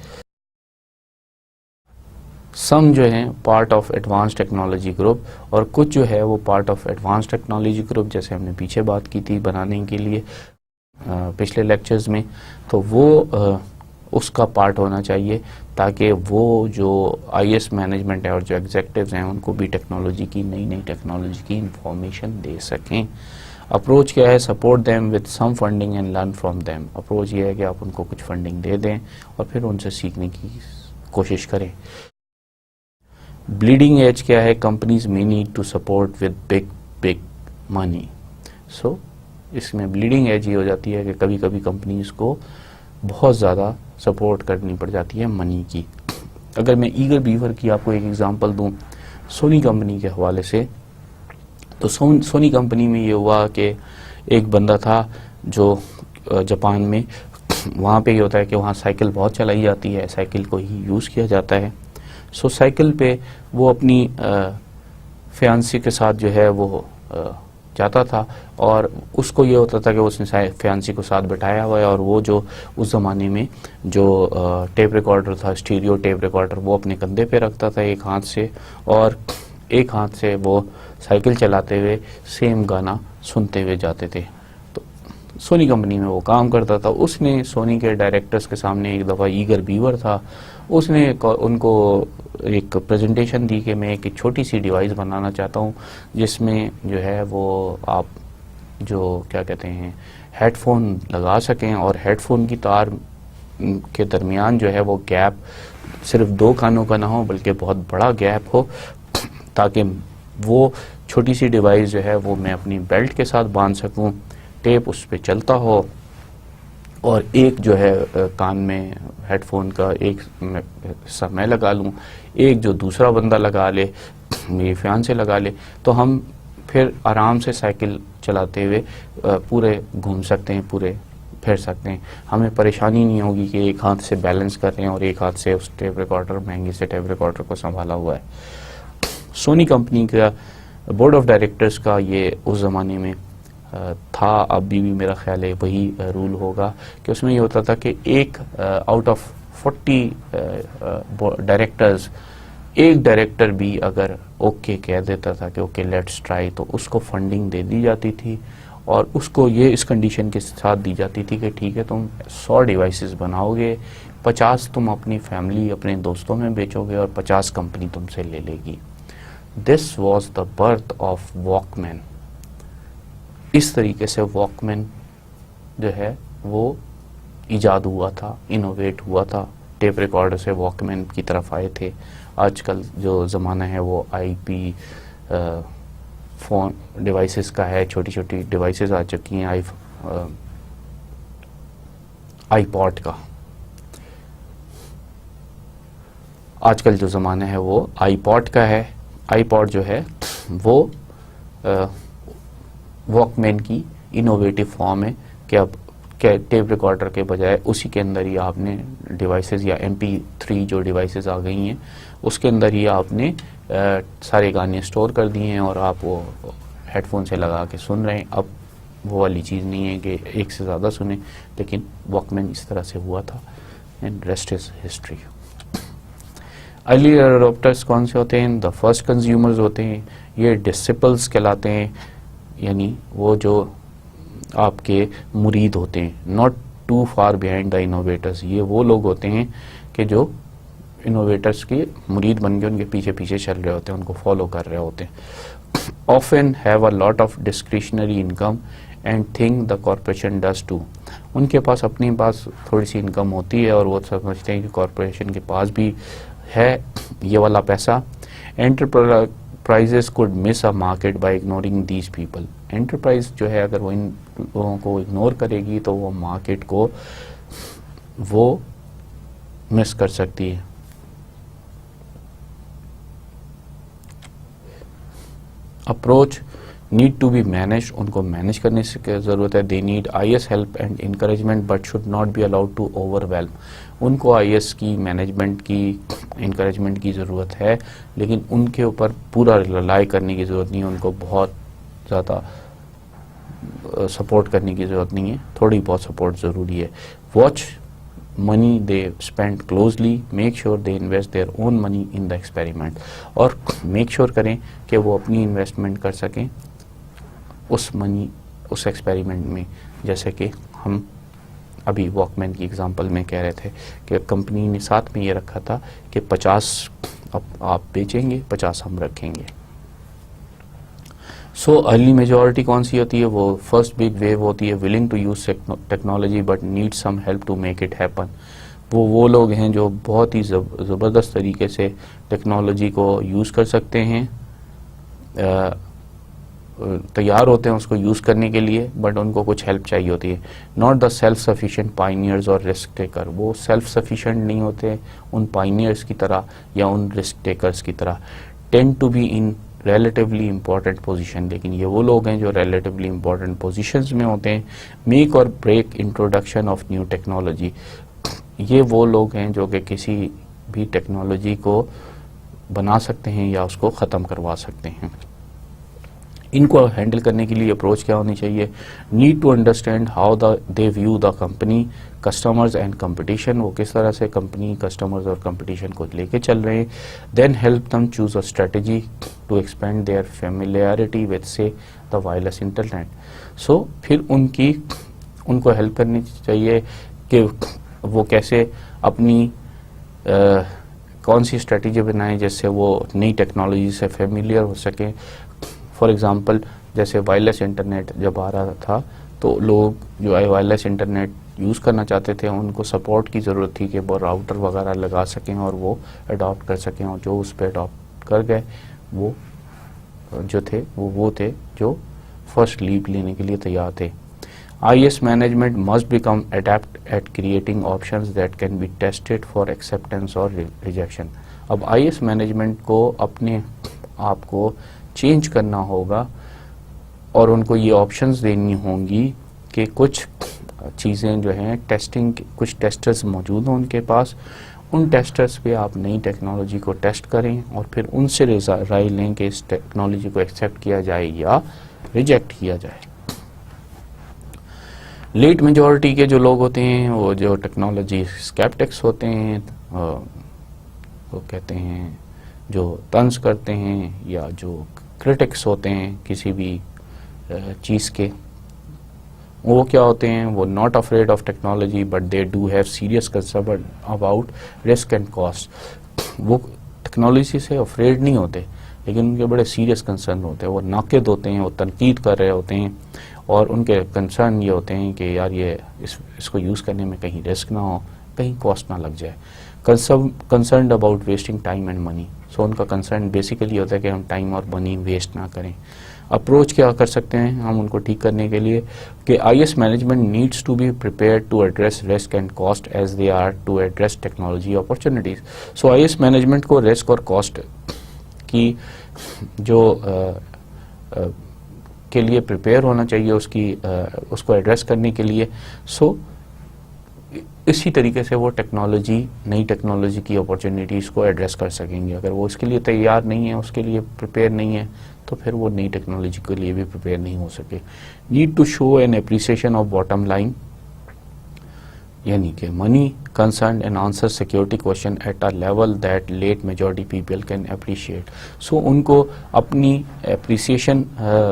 Speaker 1: सम जो है part of advance technology group, और कुछ जो है वो part of advance technology group, जैसे हमने पीछे बात की थी बनाने के लिए पिछले लेक्चर्स में, तो वो उसका पार्ट होना चाहिए, ताकि वो जो आईएएस मैनेजमेंट है और जो एग्जेक्टिव्स हैं उनको भी टेक्नोलॉजी की नई टेक्नोलॉजी की इंफॉर्मेशन दे सकें। अप्रोच क्या है? Support them with some funding and learn from them. Approach ये है कि आप उनको कुछ फंडिंग दे दें और फिर उनसे सीखने की कोशिश करें। ब्लीडिंग एज क्या है? Companies may need to support with big money. So इसमें ब्लीडिंग एज ये हो जाती है कि कभी कभी कंपनीज को बहुत ज़्यादा सपोर्ट करनी पड़ जाती है मनी की। अगर मैं ईगर बीवर की आपको एक एग्जांपल दूं सोनी कंपनी के हवाले से, तो सोनी कंपनी में ये हुआ कि एक बंदा था जो जापान में, वहाँ पे ये होता है कि वहाँ साइकिल बहुत चलाई जाती है, साइकिल को ही यूज़ किया जाता है। सो साइकिल पे वो अपनी फियांसी के साथ जो है वो जाता था, और उसको ये होता था कि उसने फियांसी को साथ बैठाया हुआ है, और वो जो उस ज़माने में जो टेप रिकॉर्डर था, स्टीरियो टेप रिकॉर्डर, वो अपने कंधे पे रखता था एक हाथ से, और एक हाथ से वो साइकिल चलाते हुए सेम गाना सुनते हुए जाते थे। तो सोनी कंपनी में वो काम करता था। उसने सोनी के डायरेक्टर्स के सामने एक दफ़ा ईगर बीवर था, उसने उनको एक प्रेजेंटेशन दी कि मैं एक छोटी सी डिवाइस बनाना चाहता हूँ जिसमें जो है वो आप जो क्या कहते हैं हेडफोन लगा सकें, और हेडफोन की तार के दरमियान जो है वो गैप सिर्फ 2 कानों का ना हो बल्कि बहुत बड़ा गैप हो, ताकि वो छोटी सी डिवाइस जो है वो मैं अपनी बेल्ट के साथ बांध सकूं, टेप उस पर चलता हो, और एक जो है कान में हेडफोन का एक हिस्सा मैं लगा लूँ, एक जो दूसरा बंदा लगा ले, मेरी फैन से लगा ले, तो हम फिर आराम से साइकिल चलाते हुए पूरे घूम सकते हैं, पूरे फिर सकते हैं। हमें परेशानी नहीं होगी कि एक हाथ से बैलेंस कर रहे हैं और एक हाथ से उस टेप रिकॉर्डर, महंगी से टेप रिकॉर्डर को संभाला हुआ है। सोनी कंपनी का बोर्ड ऑफ डायरेक्टर्स का ये उस ज़माने में था, अभी भी मेरा ख्याल है वही रूल होगा कि उसमें ये होता था कि एक आउट ऑफ 40 डायरेक्टर्स एक डायरेक्टर भी अगर ओके कह देता था कि ओके लेट्स ट्राई, तो उसको फंडिंग दे दी जाती थी और उसको ये इस कंडीशन के साथ दी जाती थी कि ठीक है तुम 100 डिवाइसेस बनाओगे, 50 तुम अपनी फैमिली अपने दोस्तों में बेचोगे और 50 कंपनी तुमसे ले लेगी। This was the birth of Walkman. इस तरीके से वॉकमैन जो है वो इजाद हुआ था, इनोवेट हुआ था। टेप रिकॉर्डर से वॉकमैन की तरफ आए थे। आजकल जो ज़माना है वो आईपी फ़ोन डिवाइसेस का है, छोटी छोटी डिवाइसेस आ चुकी हैं आईपॉड का। आजकल जो ज़माना है वो आईपॉड का है। आईपॉड जो है वो वॉकमैन की इनोवेटिव फॉर्म है कि अब टेप रिकॉर्डर के बजाय उसी के अंदर ही आपने डिवाइसेस या MP3 जो डिवाइसेस आ गई हैं उसके अंदर ही आपने सारे गाने स्टोर कर दिए हैं और आप वो हेडफोन से लगा के सुन रहे हैं। अब वो वाली चीज़ नहीं है कि एक से ज़्यादा सुने, लेकिन वॉकमैन इस तरह से हुआ था and rest is history. Early adopters कौन से होते हैं? द फर्स्ट कंज्यूमर्स होते हैं। ये डिसिपल्स कहलाते हैं, यानी वो जो आपके मुरीद होते हैं। Not too far behind the innovators, ये वो लोग होते हैं कि जो इनोवेटर्स के मुरीद बन के उनके पीछे पीछे चल रहे होते हैं, उनको फॉलो कर रहे होते हैं। Often have a lot of discretionary income and think the corporation does too. उनके पास अपने पास थोड़ी सी इनकम होती है और वो समझते हैं कि कॉरपोरेशन के पास भी है ये वाला पैसा। Enterprises could miss a market by ignoring these people. Enterprise जो है अगर वो इन लोगों को इग्नोर करेगी तो वो मार्केट को वो मिस कर सकती है। Approach need to be manage, उनको मैनेज करने की ज़रूरत है। They need IS help and encouragement but should not be allowed to overwhelm. उनको IS की मैनेजमेंट की इंकरेजमेंट की ज़रूरत है, लेकिन उनके ऊपर पूरा रिलाई करने की ज़रूरत नहीं है, उनको बहुत ज़्यादा सपोर्ट करने की ज़रूरत नहीं है, थोड़ी बहुत सपोर्ट ज़रूरी है। Watch money they spend closely, make sure they invest their own money in the experiment, और मेक श्योर करें कि वो अपनी इन्वेस्टमेंट कर सकें उस एक्सपेरिमेंट में। जैसे कि हम अभी वॉकमैन की एग्जांपल में कह रहे थे कि कंपनी ने साथ में ये रखा था कि 50 आप बेचेंगे, 50 हम रखेंगे। सो अर्ली मेजॉरिटी कौन सी होती है? वो फर्स्ट बिग वेव होती है willing to use technology but need some help to make it happen. वो लोग हैं जो बहुत ही ज़बरदस्त तरीके से टेक्नोलॉजी को यूज़ कर सकते हैं, तैयार होते हैं उसको यूज़ करने के लिए, बट उनको कुछ हेल्प चाहिए होती है। Not the self sufficient Pioneers और रिस्क टेकर। वो सेल्फ सफिशिएंट नहीं होते उन पाइनियर्स की तरह या उन रिस्क टेकर्स की तरह। Tend to be in relatively important position, लेकिन ये वो लोग हैं जो रिलेटिवली इंपॉर्टेंट पोजीशंस में होते हैं। मेक और break introduction of new technology. ये वो लोग हैं जो कि किसी भी टेक्नोलॉजी को बना सकते हैं या उसको ख़त्म करवा सकते हैं। इनको हैंडल करने के लिए अप्रोच क्या होनी चाहिए? Need to understand how they view the company, customers and competition. वो किस तरह से कंपनी, कस्टमर्स और कंपटीशन को लेके चल रहे हैं। Then help them choose a strategy to expand their familiarity with से द वायरलेस इंटरनेट। सो फिर उनको हेल्प करनी चाहिए कि वो कैसे अपनी कौन सी स्ट्रेटजी बनाएं जिससे वो नई टेक्नोलॉजी से फेमिलियर हो सकें। फॉर एग्ज़ाम्पल जैसे वायरलेस इंटरनेट जब आ रहा था तो लोग जो वायरलेस इंटरनेट यूज़ करना चाहते थे उनको सपोर्ट की ज़रूरत थी कि वो राउटर वगैरह लगा सकें और वो अडॉप्ट कर सकें, और जो उस पर अडॉप्ट कर गए वो जो थे वो थे जो फर्स्ट लीप लेने के लिए तैयार थे। IS management must become adapt at creating options that can be tested for acceptance और रिजेक्शन। अब IS मैनेजमेंट को अपने आप को चेंज करना होगा और उनको ये ऑप्शंस देनी होंगी कि कुछ चीज़ें जो हैं टेस्टिंग, कुछ टेस्टर्स मौजूद हों उनके पास, उन टेस्टर्स पे आप नई टेक्नोलॉजी को टेस्ट करें और फिर उनसे राय लें कि इस टेक्नोलॉजी को एक्सेप्ट किया जाए या रिजेक्ट किया जाए। लेट मेजॉरिटी के जो लोग होते हैं वो जो टेक्नोलॉजी स्केप्टिक्स होते हैं, वो कहते हैं जो तंज करते हैं या जो क्रिटिक्स होते हैं किसी भी चीज़ के, वो क्या होते हैं, वो not afraid of technology but they do have serious concern about risk and cost. वो टेक्नोलॉजी से अफ्रेड नहीं होते लेकिन उनके बड़े सीरियस कंसर्न होते हैं, वो नाकिद होते हैं, वो तनकीद कर रहे होते हैं और उनके कंसर्न ये होते हैं कि यार ये इसको यूज़ करने में कहीं रिस्क ना हो, कहीं कॉस्ट ना लग जाए। Concern about wasting time and money. So उनका कंसर्न बेसिकली होता है कि हम टाइम और मनी वेस्ट ना करें। अप्रोच क्या कर सकते हैं हम उनको ठीक करने के लिए कि IS management needs to be prepared to address risk and cost as they are to address technology opportunities. So IS management को रिस्क और कॉस्ट की जो के लिए प्रिपेयर होना चाहिए, उसको एड्रेस करने के लिए। सो इसी तरीके से वो नई टेक्नोलॉजी की अपॉर्चुनिटीज़ को एड्रेस कर सकेंगे। अगर वो इसके लिए तैयार नहीं है, उसके लिए प्रिपेयर नहीं है, तो फिर वो नई टेक्नोलॉजी के लिए भी प्रिपेयर नहीं हो सके। Need to show an appreciation of bottom line, यानी कि money concern and answer security question at a level that late majority people can appreciate. So उनको अपनी एप्रिसिएशन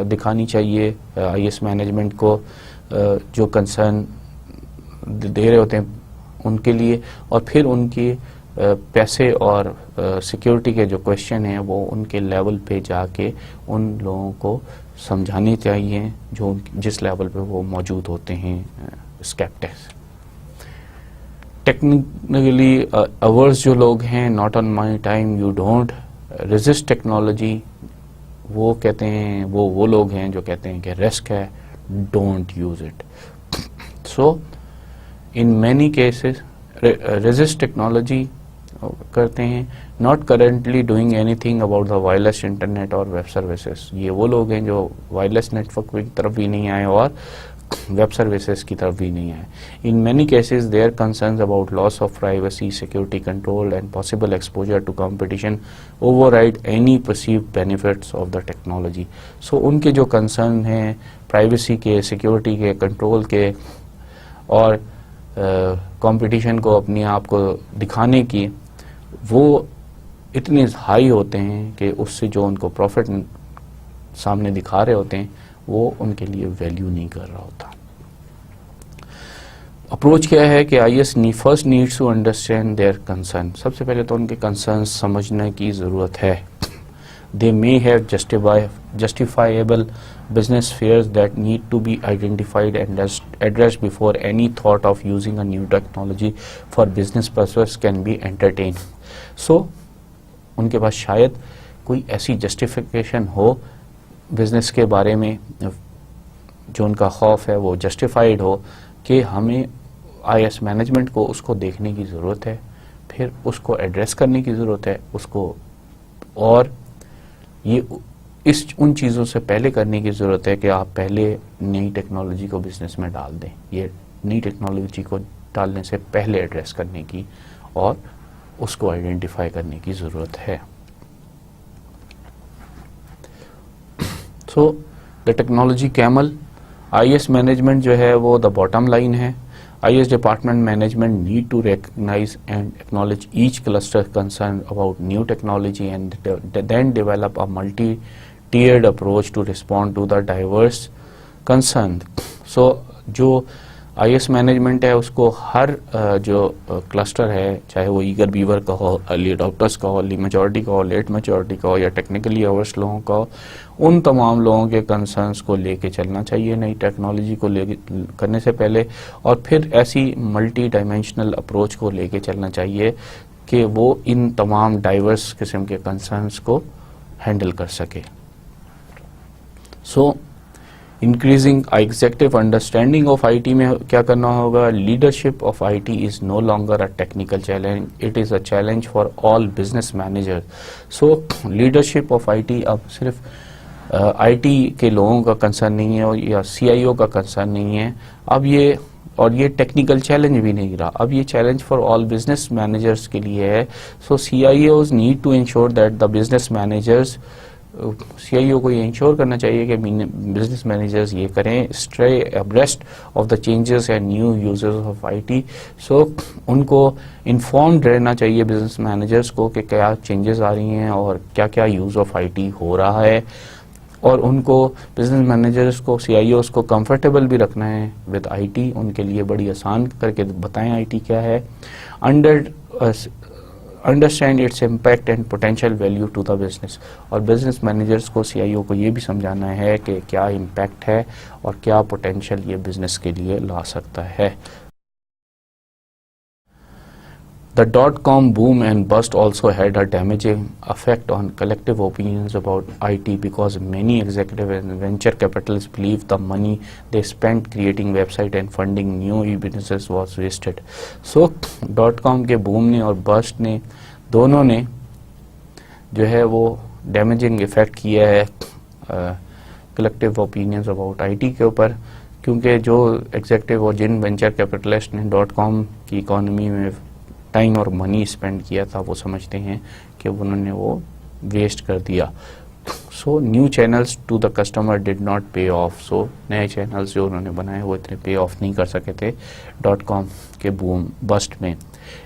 Speaker 1: दिखानी चाहिए IS मैनेजमेंट को, जो कंसर्न दे रहे होते हैं उनके लिए, और फिर उनके पैसे और सिक्योरिटी के जो क्वेश्चन हैं वो उनके लेवल पे जाके उन लोगों को समझाने चाहिए जो जिस लेवल पे वो मौजूद होते हैं स्केप्टिक्स। टेक्निकली अवर्स जो लोग हैं, not on my time, you don't resist technology, वो कहते हैं वो लोग हैं जो कहते हैं कि रिस्क है, don't use it. So in many cases resist technology करते हैं, not currently doing anything about the wireless internet और वेब सर्विसेज। ये वो लोग हैं जो वायरलेस नेटवर्क की तरफ भी नहीं आए और वेब सर्विसेज की तरफ भी नहीं आए। In many cases their concerns about loss of privacy, security control and possible exposure to competition override any perceived benefits of the technology. So उनके जो कंसर्न हैं प्राइवेसी के, सिक्योरिटी के, कंट्रोल के और कंपटीशन को अपने आप को दिखाने की, वो इतने हाई होते हैं कि उससे जो उनको प्रॉफिट सामने दिखा रहे होते हैं वो उनके लिए वैल्यू नहीं कर रहा होता। अप्रोच क्या है कि IS first needs to understand their concern. सबसे पहले तो उनके कंसर्न समझने की ज़रूरत है। They may have justifiable business fears that need to be identified and addressed before any thought of using a new technology for business purpose can be entertained. So उनके पास शायद कोई ऐसी जस्टिफिकेशन हो बिजनेस के बारे में, जो उनका खौफ है वो जस्टिफाइड हो कि हमें IS मैनेजमेंट को उसको देखने की ज़रूरत है, फिर उसको एड्रेस करने की ज़रूरत है उसको, और ये उन चीज़ों से पहले करने की ज़रूरत है कि आप पहले नई टेक्नोलॉजी को बिजनेस में डाल दें। ये नई टेक्नोलॉजी को डालने से पहले एड्रेस करने की और उसको आइडेंटिफाई करने की ज़रूरत है। So the technology camel, IS management जो है वो द बॉटम लाइन है। IS department management need to recognize and acknowledge each cluster concerned about new technology and then develop a multi-tiered approach to respond to the diverse concern. So जो IS मैनेजमेंट है उसको हर जो क्लस्टर है, चाहे वो ईगर बीवर का हो, अर्ली अडॉप्टर्स का हो, अर्ली मेजॉरिटी का हो, लेट मेजॉरिटी का हो या टेक्निकली अवर्स लोगों का हो, उन तमाम लोगों के कंसर्न्स को लेके चलना चाहिए नई टेक्नोलॉजी को लेके करने से पहले, और फिर ऐसी मल्टी डायमेंशनल अप्रोच को लेके चलना चाहिए कि वो इन तमाम डाइवर्स किस्म के कंसर्न्स को हैंडल कर सके। So increasing executive understanding of IT में क्या करना होगा, leadership of IT is no longer a technical challenge, it is a challenge for all business manager. So leadership of IT अब सिर्फ IT के लोगों का कंसर्न नहीं है या CIO का कंसर्न नहीं है, अब ये और ये टेक्निकल चैलेंज भी नहीं रहा, अब ये challenge for all business managers के लिए है. So CIOs need to ensure that the business managers, CIO को ये इंश्योर करना चाहिए कि बिजनेस मैनेजर्स ये करें, stay abreast of the changes and new users of IT. सो उनको इन्फॉर्म्ड रहना चाहिए बिजनेस मैनेजर्स को कि क्या चेंजेस आ रही हैं और क्या क्या यूज़ ऑफ IT हो रहा है, और उनको बिजनेस मैनेजर्स को, CIOs को कंफर्टेबल भी रखना है विद IT, उनके लिए बड़ी आसान करके बताएं IT क्या है. Understand its impact and potential value to the business, और बिजनेस मैनेजर्स को, CIO को ये भी समझाना है कि क्या इम्पैक्ट है और क्या पोटेंशियल ये बिजनेस के लिए ला सकता है. The dot-com boom and bust also had a damaging effect on collective opinions about IT because many executive and venture capitalists believed the money they spent creating website and funding new e-businesses was wasted. So, dot-com के boom ने और bust ने दोनों ने जो है वो damaging effect किया है collective opinions about IT के ऊपर, क्योंकि जो executive और जिन venture capitalists ने dot-com की इकोनॉमी में टाइम और मनी स्पेंड किया था वो समझते हैं कि उन्होंने वो वेस्ट कर दिया. So new channels to the customer did not pay off. So नए चैनल्स जो उन्होंने बनाए वो इतने पे ऑफ नहीं कर सके थे .com के बूम बस्ट में.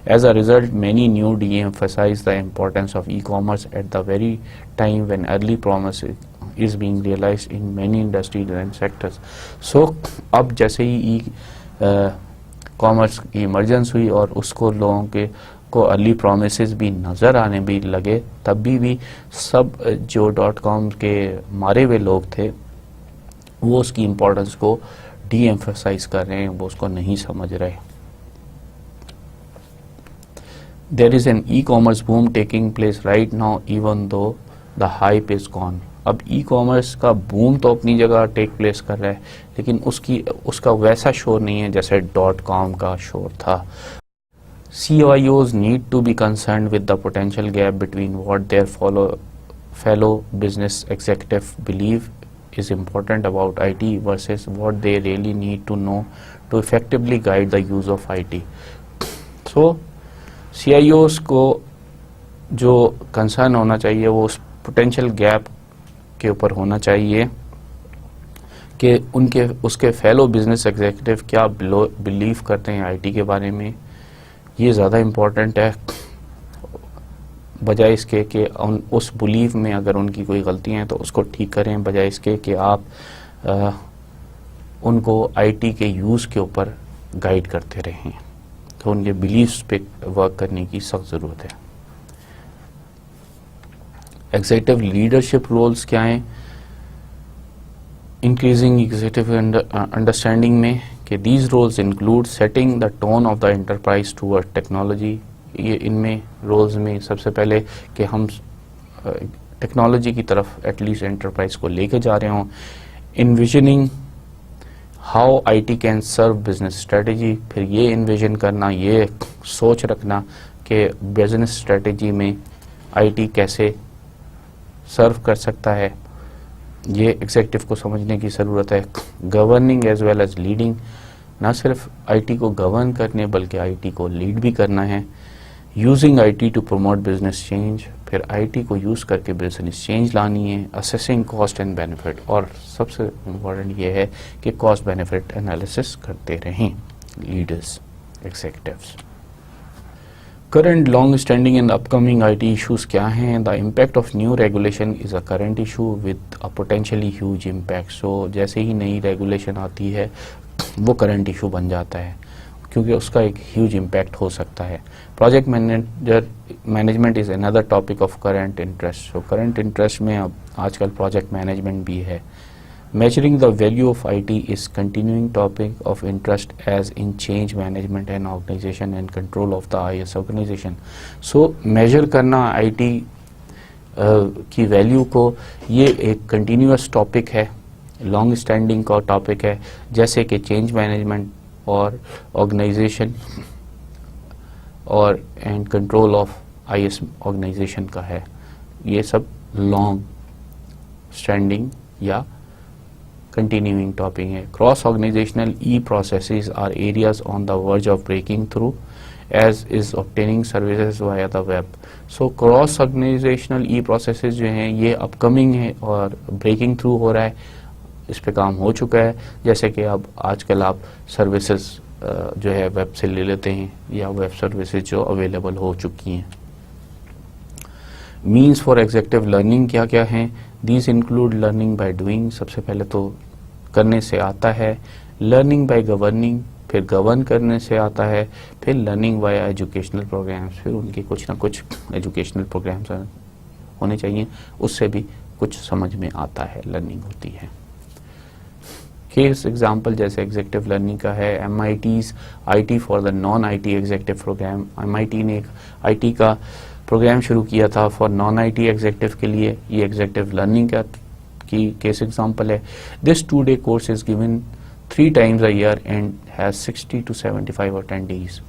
Speaker 1: As a result many new de-emphasize the importance of e-commerce at the very time when early promise is being realized in many industries and sectors. So अब जैसे ही कॉमर्स की इमरजेंस हुई और उसको लोगों के को अर्ली प्रोमिसेस भी नज़र आने भी लगे, तब भी सब जो .com के मारे हुए लोग थे वो उसकी इम्पोर्टेंस को डी-एम्फसाइज कर रहे हैं, वो उसको नहीं समझ रहे. There is an e-commerce boom taking place right now even though the hype is gone. अब ई-कॉमर्स का बूम तो अपनी जगह टेक प्लेस कर रहा है, लेकिन उसका वैसा शोर नहीं है जैसे .com का शोर था. CIOs need to be concerned with the potential gap between what their fellow business executive believe is important about IT versus what they really need to know to effectively guide the use of IT. So CIOs को जो कंसर्न होना चाहिए वो उस पोटेंशियल गैप के ऊपर होना चाहिए कि उसके फेलो बिजनेस एग्जीक्यूटिव क्या बिलीव करते हैं IT के बारे में. ये ज़्यादा इम्पोर्टेंट है बजाय इसके कि उस बिलीव में अगर उनकी कोई गलतियां हैं तो उसको ठीक करें, बजाय इसके कि आप उनको IT के यूज़ के ऊपर गाइड करते रहें. तो उनके बिलीव्स पे वर्क करने की सख्त ज़रूरत है. एग्जीक्यूटिव लीडरशिप रोल्स क्या हैं इंक्रीजिंग एग्जीक्यूटिव अंडरस्टैंडिंग में कि these roles include setting the tone of the enterprise toward technology. ये इनमें रोल्स में सबसे पहले कि हम टेक्नोलॉजी की तरफ एटलीस्ट एंटरप्राइज को लेके जा रहे हों. Envisioning how IT can serve business strategy, फिर ये इन्विजन करना, ये सोच रखना कि बिजनेस स्ट्रेटजी में IT कैसे सर्व कर सकता है, ये एग्जीक्यूटिव को समझने की ज़रूरत है. Governing as well as leading, ना सिर्फ IT को गवर्न करने बल्कि IT को लीड भी करना है. Using IT to promote business change, फिर IT को यूज़ करके बिजनेस चेंज लानी है. असेसिंग कॉस्ट एंड बेनिफिट, और सबसे इम्पोर्टेंट ये है कि कॉस्ट बेनिफिट एनालिसिस करते रहें leaders executives. Current long-standing and upcoming IT issues क्या हैं? The impact of new regulation is a current issue with a potentially huge impact. So जैसे ही नई रेगुलेशन आती है वो करंट इशू बन जाता है क्योंकि उसका एक ह्यूज इम्पैक्ट हो सकता है. Project management is another topic of current interest. So current interest में अब आजकल प्रोजेक्ट मैनेजमेंट भी है. Measuring the value of IT is continuing topic of interest as in change management and organization and control of the IS organization. So measure करना IT की वैल्यू को, ये एक कंटिन्यूस टॉपिक है, लॉन्ग स्टैंडिंग का टॉपिक है, जैसे कि चेंज मैनेजमेंट और ऑर्गेनाइजेशन और and control of IS organisation का है. ये सब लॉन्ग स्टैंडिंग या कंटिन्यूइंग टॉपिक है। Cross organisational e processes are areas on the verge of breaking through as is obtaining services via the web. So cross organisational e processes जो हैं ये अपकमिंग है और ब्रेकिंग थ्रू हो रहा है, इस पे काम हो चुका है। जैसे कि अब आजकल आप सर्विसेज जो है वेब से ले लेते हैं या वेब सर्विसेज जो अवेलेबल हो चुकी हैं। मीन्स फॉर एग्जेक्टिव लर्निंग क्या क्या हैं? These include learning by doing, सबसे पहले तो करने से आता है, लर्निंग बाय गवर्निंग, फिर गवर्न करने से आता है, फिर लर्निंग वाया एजुकेशनल प्रोग्राम्स, फिर उनके कुछ ना कुछ एजुकेशनल प्रोग्राम्स होने चाहिए, उससे भी कुछ समझ में आता है, लर्निंग होती है। केस एग्जाम्पल जैसे एग्जेक्टिव लर्निंग का है MIT's IT for the non IT executive programme. MIT ने एक IT का प्रोग्राम शुरू किया था फॉर नॉन IT एग्जेक्टिव के लिए, ये एग्जेक्टिव लर्निंग का की केस एग्जाम्पल है। This 2-day course is given 3 times a year and has 60 to 75 attendees।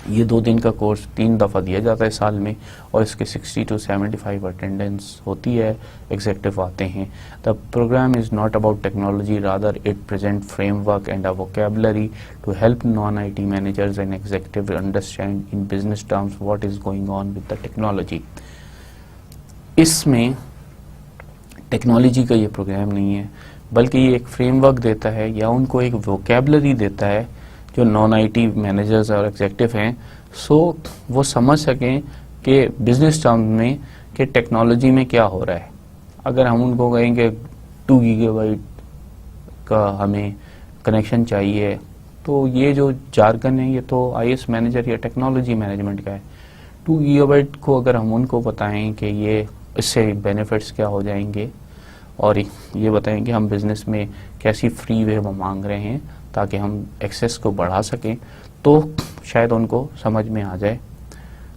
Speaker 1: ये 2 दिन का कोर्स 3 दफ़ा दिया जाता है साल में और इसके 60 to 75 अटेंडेंस होती है, एग्जेक्टिव आते हैं। The programme is not about technology, rather it present framework and a vocabulary to help non IT managers and executive understand in business terms what is going on with the technology. इसमें टेक्नोलॉजी का ये प्रोग्राम नहीं है, बल्कि ये एक फ्रेमवर्क देता है या उनको एक वोकेबलरी देता है जो नॉन IT मैनेजर्स और एग्जेक्टिव हैं, सो वो समझ सकें कि बिजनेस टर्म में कि टेक्नोलॉजी में क्या हो रहा है। अगर हम उनको कहेंगे 2 गीगाबाइट का हमें कनेक्शन चाहिए, तो ये जो जार्गन है ये तो IS मैनेजर या टेक्नोलॉजी मैनेजमेंट का है। 2 गीगाबाइट को अगर हम उनको बताएं कि ये इससे बेनिफिट्स क्या हो जाएंगे और ये बताएं कि हम बिजनेस में कैसी फ्री वे मांग रहे हैं ताकि हम एक्सेस को बढ़ा सकें, तो शायद उनको समझ में आ जाए।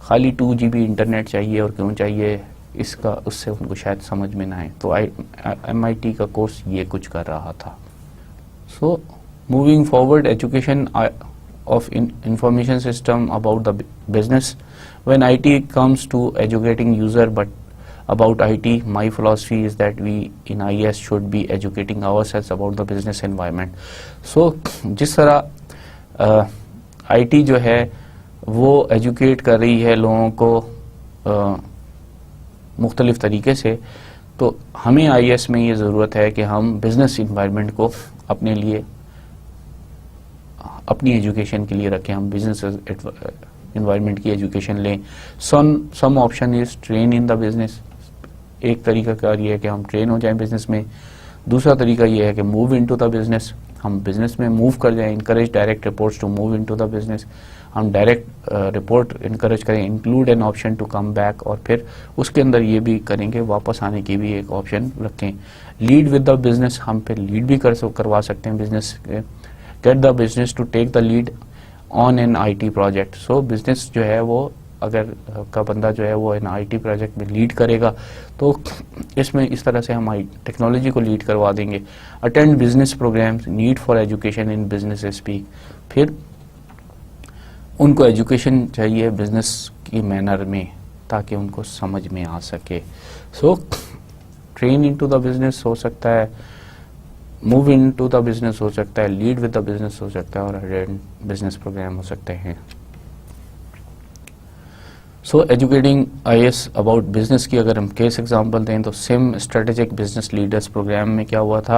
Speaker 1: खाली 2 GB इंटरनेट चाहिए और क्यों चाहिए इसका, उससे उनको शायद समझ में ना आए। तो MIT का कोर्स ये कुछ कर रहा था। So moving forward, education of information system about the business. When IT comes to educating user, but about IT, my philosophy is that we in IS should be educating ourselves about the business environment. So जिस तरह IT जो है वो एजुकेट कर रही है लोगों को मुख्तलिफ तरीके से, तो हमें IS में ये ज़रूरत है कि हम बिजनेस इन्वायरमेंट को अपने लिए, अपनी एजुकेशन के लिए रखें, हम बिजनेस इन्वायरमेंट की एजुकेशन लें। Some option is train in the business, एक तरीका कार ये है कि हम ट्रेन हो जाएं बिजनेस में। दूसरा तरीका ये है कि मूव इनटू द बिजनेस, हम बिजनेस में मूव कर जाएं। Encourage direct reports to move into the business, हम डायरेक्ट रिपोर्ट इनकरेज करें। Include an option to come back, और फिर उसके अंदर ये भी करेंगे वापस आने की भी एक ऑप्शन रखें। लीड विद द बिजनेस, हम फिर लीड भी करवा सकते हैं business. Get the business to take the lead on an IT project. So business जो है वो अगर का बंदा जो है वो इन IT प्रोजेक्ट में लीड करेगा, तो इसमें इस तरह से हम टेक्नोलॉजी को लीड करवा देंगे। Attend business programmes, need for education in business speak, फिर उनको एजुकेशन चाहिए बिजनेस की मैनर में ताकि उनको समझ में आ सके। So train into the business हो सकता है, मूव इनटू द बिजनेस हो सकता है, लीड विद द बिजनेस हो सकता है, और अटेंड बिजनेस प्रोग्राम हो सकते हैं। So educating IS about business की अगर हम केस एग्जांपल दें तो सिम स्ट्रेटेजिक बिजनेस लीडर्स प्रोग्राम में क्या हुआ था,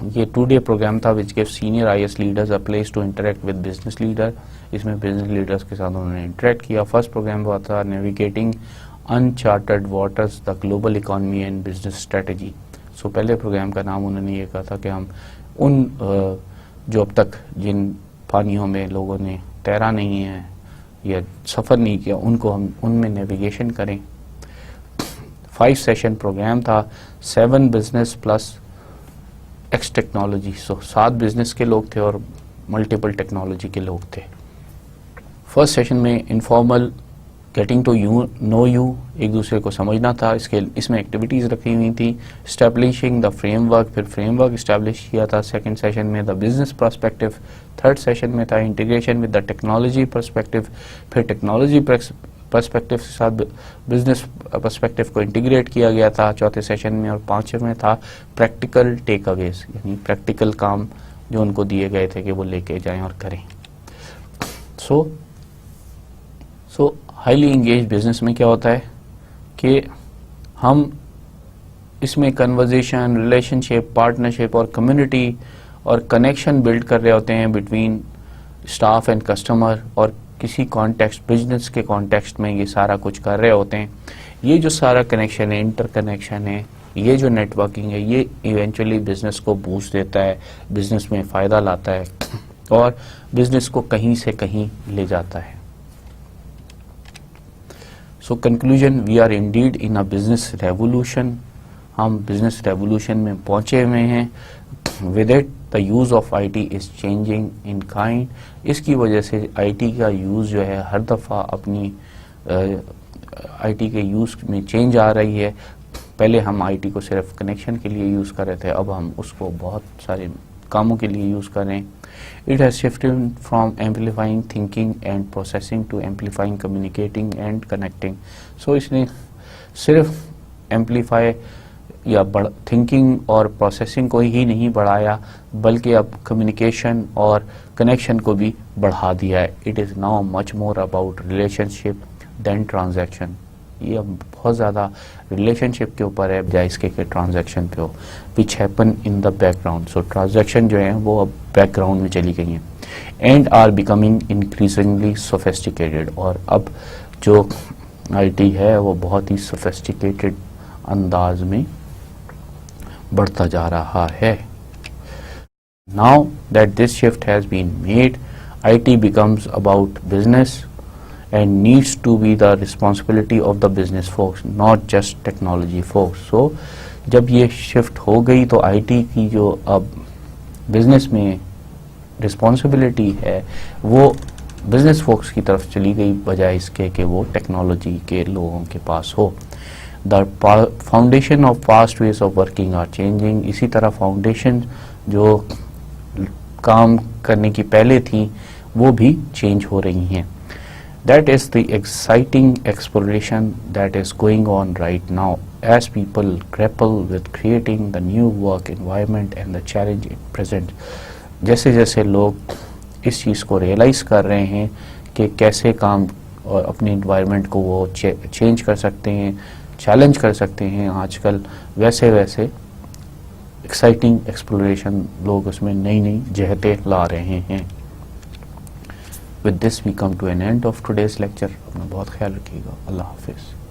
Speaker 1: ये 2-day प्रोग्राम था which give senior IS leaders a place to interact with business leader. इसमें बिजनेस लीडर्स के साथ उन्होंने इंटरेक्ट किया। फर्स्ट प्रोग्राम हुआ था navigating uncharted waters the global economy and business strategy. So पहले प्रोग्राम का नाम उन्होंने ये कहा था कि हम उन जो अब तक जिन पानियों में लोगों ने तैरा नहीं है या सफ़र नहीं किया, उनको हम उनमें नेविगेशन करें। 5 सेशन प्रोग्राम था, 7 business plus X technology. So 7 business के लोग थे और मल्टीपल टेक्नोलॉजी के लोग थे। फर्स्ट सेशन में informal getting to know you, एक दूसरे को समझना था। इसमें एक्टिविटीज़ रखी हुई थी। इस्टेब्लिशिंग द फ्रेमवर्क, फिर फ्रेमवर्क इस्टेब्लिश किया था। सेकंड सेशन में the business perspective. Third session में था integration with the technology perspective, फिर टेक्नोलॉजी पर्सपेक्टिव के साथ बिजनेस पर्सपेक्टिव को इंटीग्रेट किया गया था चौथे सेशन में, और पांचवें में था प्रैक्टिकल टेक अवेज, यानी प्रैक्टिकल काम जो उनको दिए गए थे कि वो लेके जाएं और करें। सो हाईली इंगेज बिजनेस में क्या होता है कि हम इसमें कन्वर्जेशन, रिलेशनशिप, पार्टनरशिप और कम्युनिटी और कनेक्शन बिल्ड कर रहे होते हैं बिटवीन स्टाफ एंड कस्टमर, और किसी कॉन्टेक्स्ट, बिजनेस के कॉन्टेक्स्ट में ये सारा कुछ कर रहे होते हैं। ये जो सारा कनेक्शन है, इंटर कनेक्शन है, ये जो नेटवर्किंग है, ये इवेंचुअली बिजनेस को बूस्ट देता है, बिजनेस में फ़ायदा लाता है और बिजनेस को कहीं से कहीं ले जाता है। So conclusion, we are indeed in a business revolution. हम बिजनेस रेवोल्यूशन में पहुंचे हुए हैं। With it the use of IT is changing in kind. इसकी वजह से आईटी का यूज़ जो है हर दफ़ा अपनी आईटी के यूज़ में चेंज आ रही है। पहले हम आईटी को सिर्फ कनेक्शन के लिए यूज़ कर रहे थे, अब हम उसको बहुत सारे कामों के लिए यूज़ कर रहे हैं। It has shifted from amplifying thinking and processing to amplifying communicating and connecting. So इसने सिर्फ एम्पलीफाई या थिंकिंग और प्रोसेसिंग को ही नहीं बढ़ाया, बल्कि अब कम्युनिकेशन और कनेक्शन को भी बढ़ा दिया है। It is now much more about relationship than transaction. ये अब बहुत ज़्यादा रिलेशनशिप के ऊपर है बजाय इसके कि ट्रांजैक्शन पे हो, which happen in the background. So transaction जो है वो अब बैकग्राउंड में चली गई हैं and are becoming increasingly sophisticated. और अब जो आईटी है वो बहुत ही सोफिस्टिकेटेड अंदाज में बढ़ता जा रहा है। Now that this shift has been made, IT becomes about business and needs to be the responsibility of the business folks, not just technology folks. So जब ये शिफ्ट हो गई तो IT की जो अब बिजनेस में रिस्पॉन्सिबिलिटी है वो बिजनेस फोक्स की तरफ चली गई, बजाय इसके कि वो टेक्नोलॉजी के लोगों के पास हो। The foundation of past ways of working are changing. इसी तरह फाउंडेशन जो काम करने की पहले थी वो भी चेंज हो रही हैं। That is the exciting exploration that is going on right now as people grapple with creating the new work environment and the challenge it presents। जैसे जैसे लोग इस चीज़ को रियलाइज़ कर रहे हैं कि कैसे काम और अपने इन्वायरमेंट को वो चेंज कर सकते हैं, चैलेंज कर सकते हैं आजकल, वैसे वैसे एक्साइटिंग एक्सप्लोरेशन लोग उसमें नई नई जहतें ला रहे हैं। With this we come to an end of today's lecture. अपना बहुत ख्याल रखिएगा। अल्लाह हाफिज़।